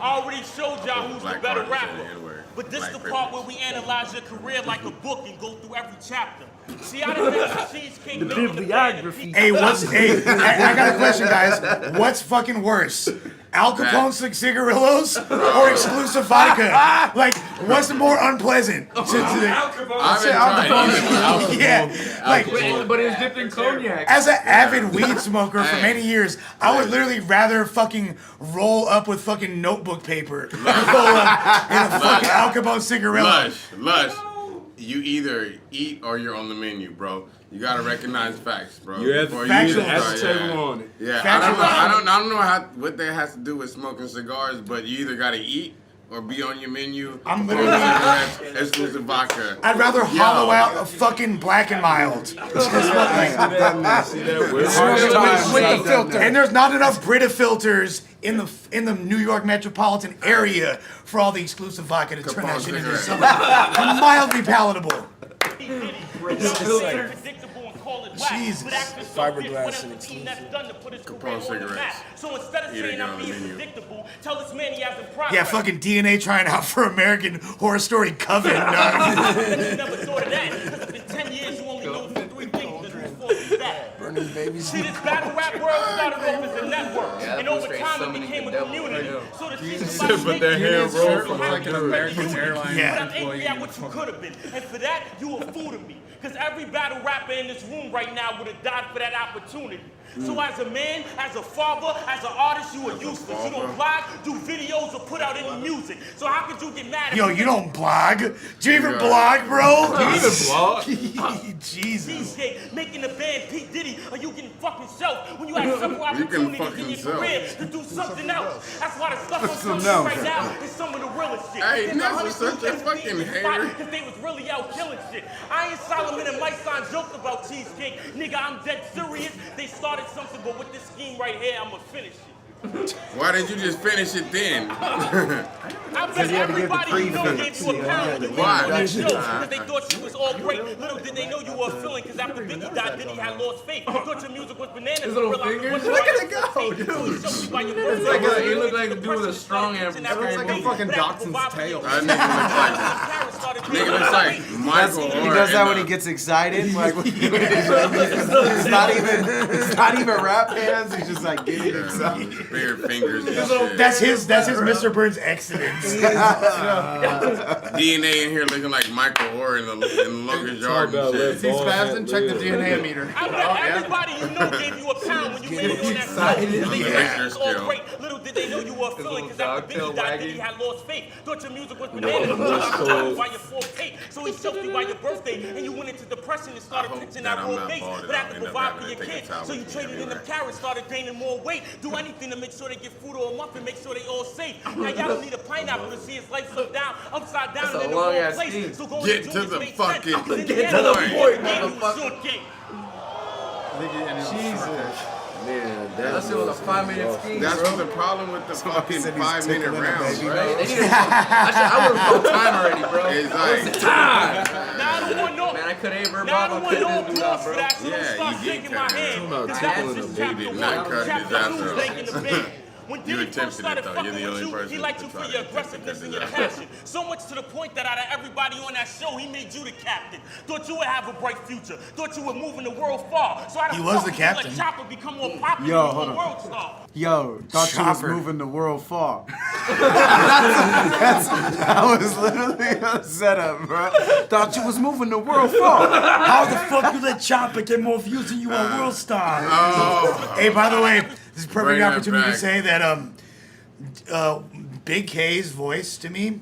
already showed y'all who's the better rapper. N-word. But this is the part where we analyze your career like a book and go through every chapter. See, I done been to Cheesecake. The bibliography. Hey, I got a question, guys. What's fucking worse? Al Capone cigarillos or exclusive vodka? Like, what's more unpleasant? Al Capone. Yeah, like, but it's dipped in cognac. as an avid weed smoker for many years, I would literally rather fucking roll up with fucking notebook paper than roll up in a fucking Al Capone cigarillo. Lush. You either eat or you're on the menu, bro. You gotta recognize facts, bro. You have to table on it. Yeah, I don't know what that has to do with smoking cigars, but you either gotta eat or be on your menu. I'm literally exclusive vodka. I'd rather hollow out a fucking Black and Mild. And there's not enough Brita filters in the New York metropolitan area for all the exclusive vodka to turn that shit into something mildly palatable. Jesus. Fiberglass and Capone cigarettes. So instead of saying I'm being predictable, tell this man he hasn't progress. Yeah, fucking DNA trying out for American Horror Story Coven. You never thought of that. Because in 10 years you only know three things. Burning babies. See, this battle rap world started off as a network, and over time it became a community. So the thing about But their hair rolled from like an American airline. Yeah. But I'm angry at what you could have been, and for that you a fool to me. Because every battle rapper in this room right now would have died for that opportunity. So as a man, as a father, as an artist, you are useless. You don't blog, do videos, or put out any music. So how could you get mad at Yo, you don't blog? Do you even blog, bro? You even blog? Jesus. Cheesecake, making the band P. Diddy, or you getting fucking self when you have several opportunities in your career to do something else. That's why the stuff I'm telling you right now is some of the realest shit. Hey, Ness is such a fucking hater. Because they was really out killing shit. I ain't Solomon and Mike Son joked about Cheesecake. Nigga, I'm dead serious. They started something, but with this scheme right here, I'ma finish it. Why didn't you just finish it then? I bet everybody you know gave you a pound to Why? on that show because they thought you was all great. Little did they know you were a feeling because after Biggie died, Diddy had lost faith. Thought your music was bananas. His little fingers. Look at it go, dude. It's like he looked like a dude with a strong hand. It looks like a fucking dachshund's tail. That nigga looks like Michael. He does that when he gets excited. Like, it's not even rap hands. He's just like getting excited. Bare fingers and shit. That's his Mr. Burns excellence. DNA in here looking like Michael Orr in the longest yard and shit. Is he spazzing? Check the DNA meter. I bet everybody you know gave you a pound when you made it on that side. They was all great. Little did they know you were a feeling because after Biggie died, Diddy had lost faith. Thought your music was bananas. By your fourth tape. So he shoved you by your birthday and you went into depression and started pitching that raw bass. But had to provide for your kids. So you traded in them carrots, started gaining more weight. Do anything to make sure they get food or a muffin, make sure they all safe. Now y'all don't need a pineapple to see his life upside down and in the wrong place. So go get to the fucking point. Jesus. Man, that shit was a 5-minute scheme. That's what's the problem with the fucking 5-minute rounds, Right? I would have called time already, bro. It's like time. Now Man, I could have ever Now I don't want no do that, applause bro. for that, so don't Yeah, start you did shaking my cut hand. it. Because that was just He chapter did one. not cut Chapter his two after is making the band. When You Diddy first attempted started it, though. fucking You're the with only you, person he liked to you try for to your attempt to aggressiveness cut and his your after. passion. So much to the point that out of everybody on that show, he made you the captain. Thought you would have a bright future. Thought you would move in the world far. So how He was the fuck captain. Let Chopper become more popular Yo, and hold more on. world star? Yo, thought you Chopper. was moving the world far. That was literally a setup, bro. Thought you was moving the world far. How the fuck you let Chopper get more views than you on World Star? Hey, by the way, this is a perfect Bring that opportunity to back. say that Big K's voice to me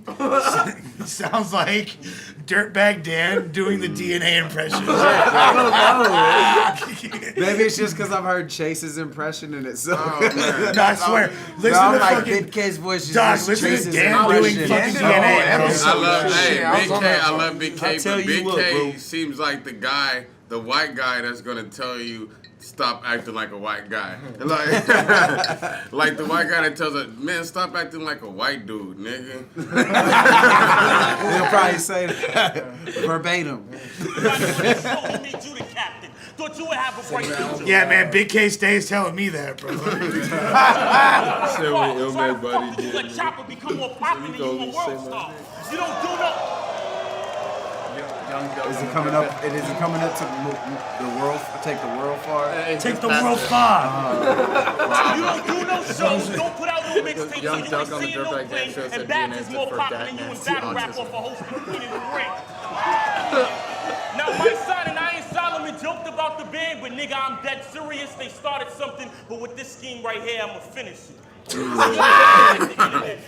sounds like Dirtbag Dan doing the DNA impression. I don't know, man. Maybe it's just because I've heard Chase's impression and it's so good. No, I swear. Listen No, I'm to like fucking Big K's voice. Dog, Just listen to Chase's Dan doing impression. fucking Dan DNA, bro. I love, hey, I was Big on K, that I part. love Big K, I'll tell but you Big what, K bro. seems like the guy, the white guy that's gonna tell you stop acting like a white guy. Like, like the white guy that tells us, man, stop acting like a white dude, nigga. They'll probably say that verbatim. He made you the captain. Thought you would have a bright future. Yeah, man, Big K stays telling me that, bro. Said when So how the Illmac body fuck did you did. let Chopper become more popular than you on World Star? You don't do no. Is it coming up? Is it coming up to the world? Take the world far. Take the world far. You don't do no shows, don't put out no mixtapes, so Young you Duck ain't on the seeing no Dirtbag Dan play, show and said Babs DNA is is more for popular that than you in nasty battle rap autism. off a hosting the Queen of the Ring. Now, my son and I and Solomon joked about the band, but nigga, I'm dead serious. They started something, but with this scheme right here, I'ma finish it.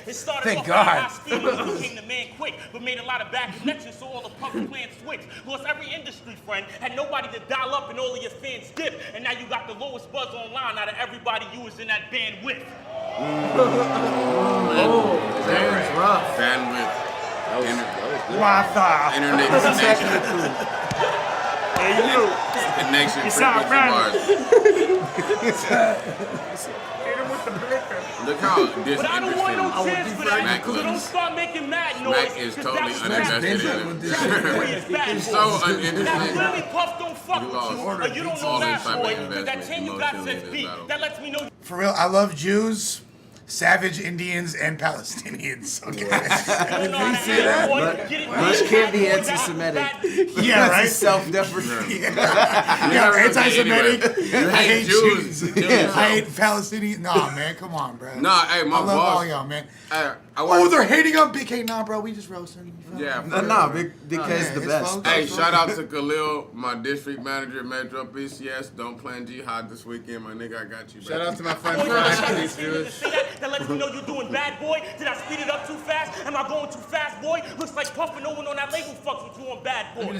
It started Thank off God. at high speed and we became the man quick, but made a lot of bad connections, so all the public plans switched. Lost every industry friend, had nobody to dial up, and all of your fans dip. And now you got the lowest buzz online out of everybody you was in that band with. That's rough. Bandwidth. Wi-Fi. Internet connection. Hey, you. Connection. You sound Frequency bars. Hit him with the blicker. Look how disinterested But I don't want no chance for that, Smack so don't looks. start making mad noise. Smack is 'cause totally that's uninvested rap. in it. He's So uninterested. Now clearly Puff don't fuck You with lost you, or you don't know all Last type of Boy, because that investment chain you got emotionally says in this beat. battle. That lets me know. For real, I love Jews, savage Indians, and Palestinians. Okay. You don't know how to act, boy. Get it Lush right. can't be Bad boy, anti-Semitic. Yeah, right? Self-deprecating. Yeah, I'm anti-Semitic. You I hate Jews. Jews. I hate Palestinians. Nah, man, come on, bro. Nah, hey, my I love all boss. y'all, man. I Oh, work. they're hating on Big K. Nah, bro, we just roasting. Yeah. No, Big K's the his best. folks. Hey, shout out to Khalil, my district manager, Metro PCS. Don't plan jihad this weekend, my nigga. I got you. Shout out to my friend Boy, Frank. you These say viewers. that lets me know you're doing bad, boy. Did I speed it up too fast? Am I going too fast, boy? Looks like Puff and no one on that label fucks with you on bad, boy.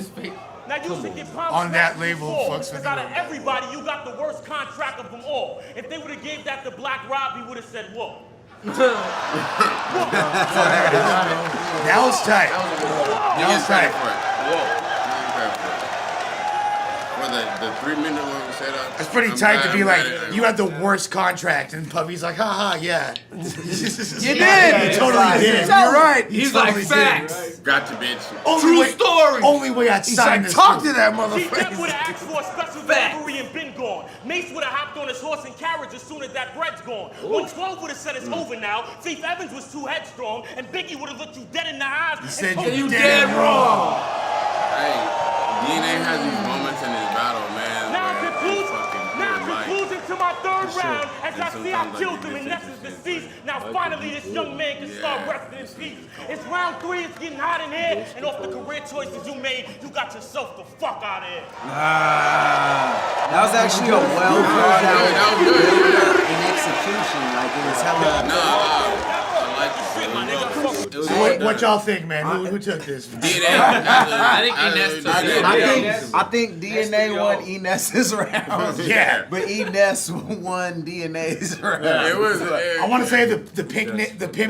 Now you should get palm On that smacked label, before, fucks with because out you of on bad. everybody, you got the worst contract of them all. If they would have gave that to Black Rob, he would have said, whoa. That was tight. You That get was credit tight. for it. Whoa. You get credit for it. For the 3-minute long setup. It's pretty I'm tight glad to be I'm like, glad it- you had the worst contract, and Puffy's like, haha, yeah. You did. You totally did. You're right. He's like, facts. Got you, bitch. Only way I'd sign this. Talk to that See, Depp motherfucker. would have asked for a special delivery and been gone. Mace would have hopped on his horse and carriage as soon as that bread's gone. 112 would have said it's over now. Faith Evans was too headstrong, and Biggie would have looked you dead in the eyes. He said, told you dead wrong. Hey, DNA has these moments in his battle, man. Now where conclusion, it's fucking now pure light. conclusion to my third round, as And I see I sometimes I killed get him and Ness is disinterested. deceased. Now finally this young man can start resting in peace. It's round 3, it's getting hot in here, and off the career choices you made, you got yourself the fuck out of here. That was actually a well thought out build-up and execution. Like it was hella. I like it. It was So what y'all think, man? Who took this? I think Ines took it. I think DNA won Enes's round. Yeah. But Enes won DNA's round. It was. I want to say the pimp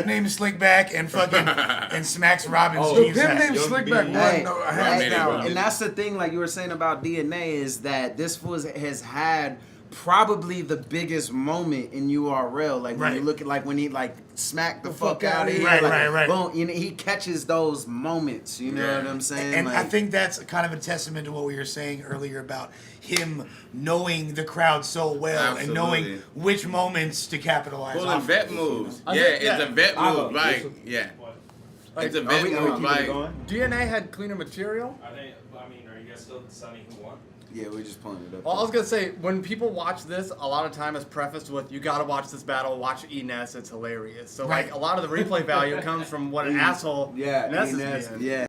named Slickback and fucking and smacks Robin's The jeans. pimp hat. named Slickback Hey, won, no, hey, hands down. and that's the thing, like you were saying about DNA, is that this fool has had probably the biggest moment in URL. Like when you look at when he smacked the fuck out of here. Right. Boom, he catches those moments. You know what I'm saying? And I think that's kind of a testament to what we were saying earlier about him knowing the crowd so well and knowing which moments to capitalize on. Pulling vet moves. It's a vet move. It's a vet move. DNA had cleaner material. Are you guys still deciding who won? Yeah, we're just pulling it up. Well, I was gonna say, when people watch this, a lot of time is prefaced with, you gotta watch this battle, watch NESS, it's hilarious. So like a lot of the replay value comes from what an asshole NESS is being. Yeah.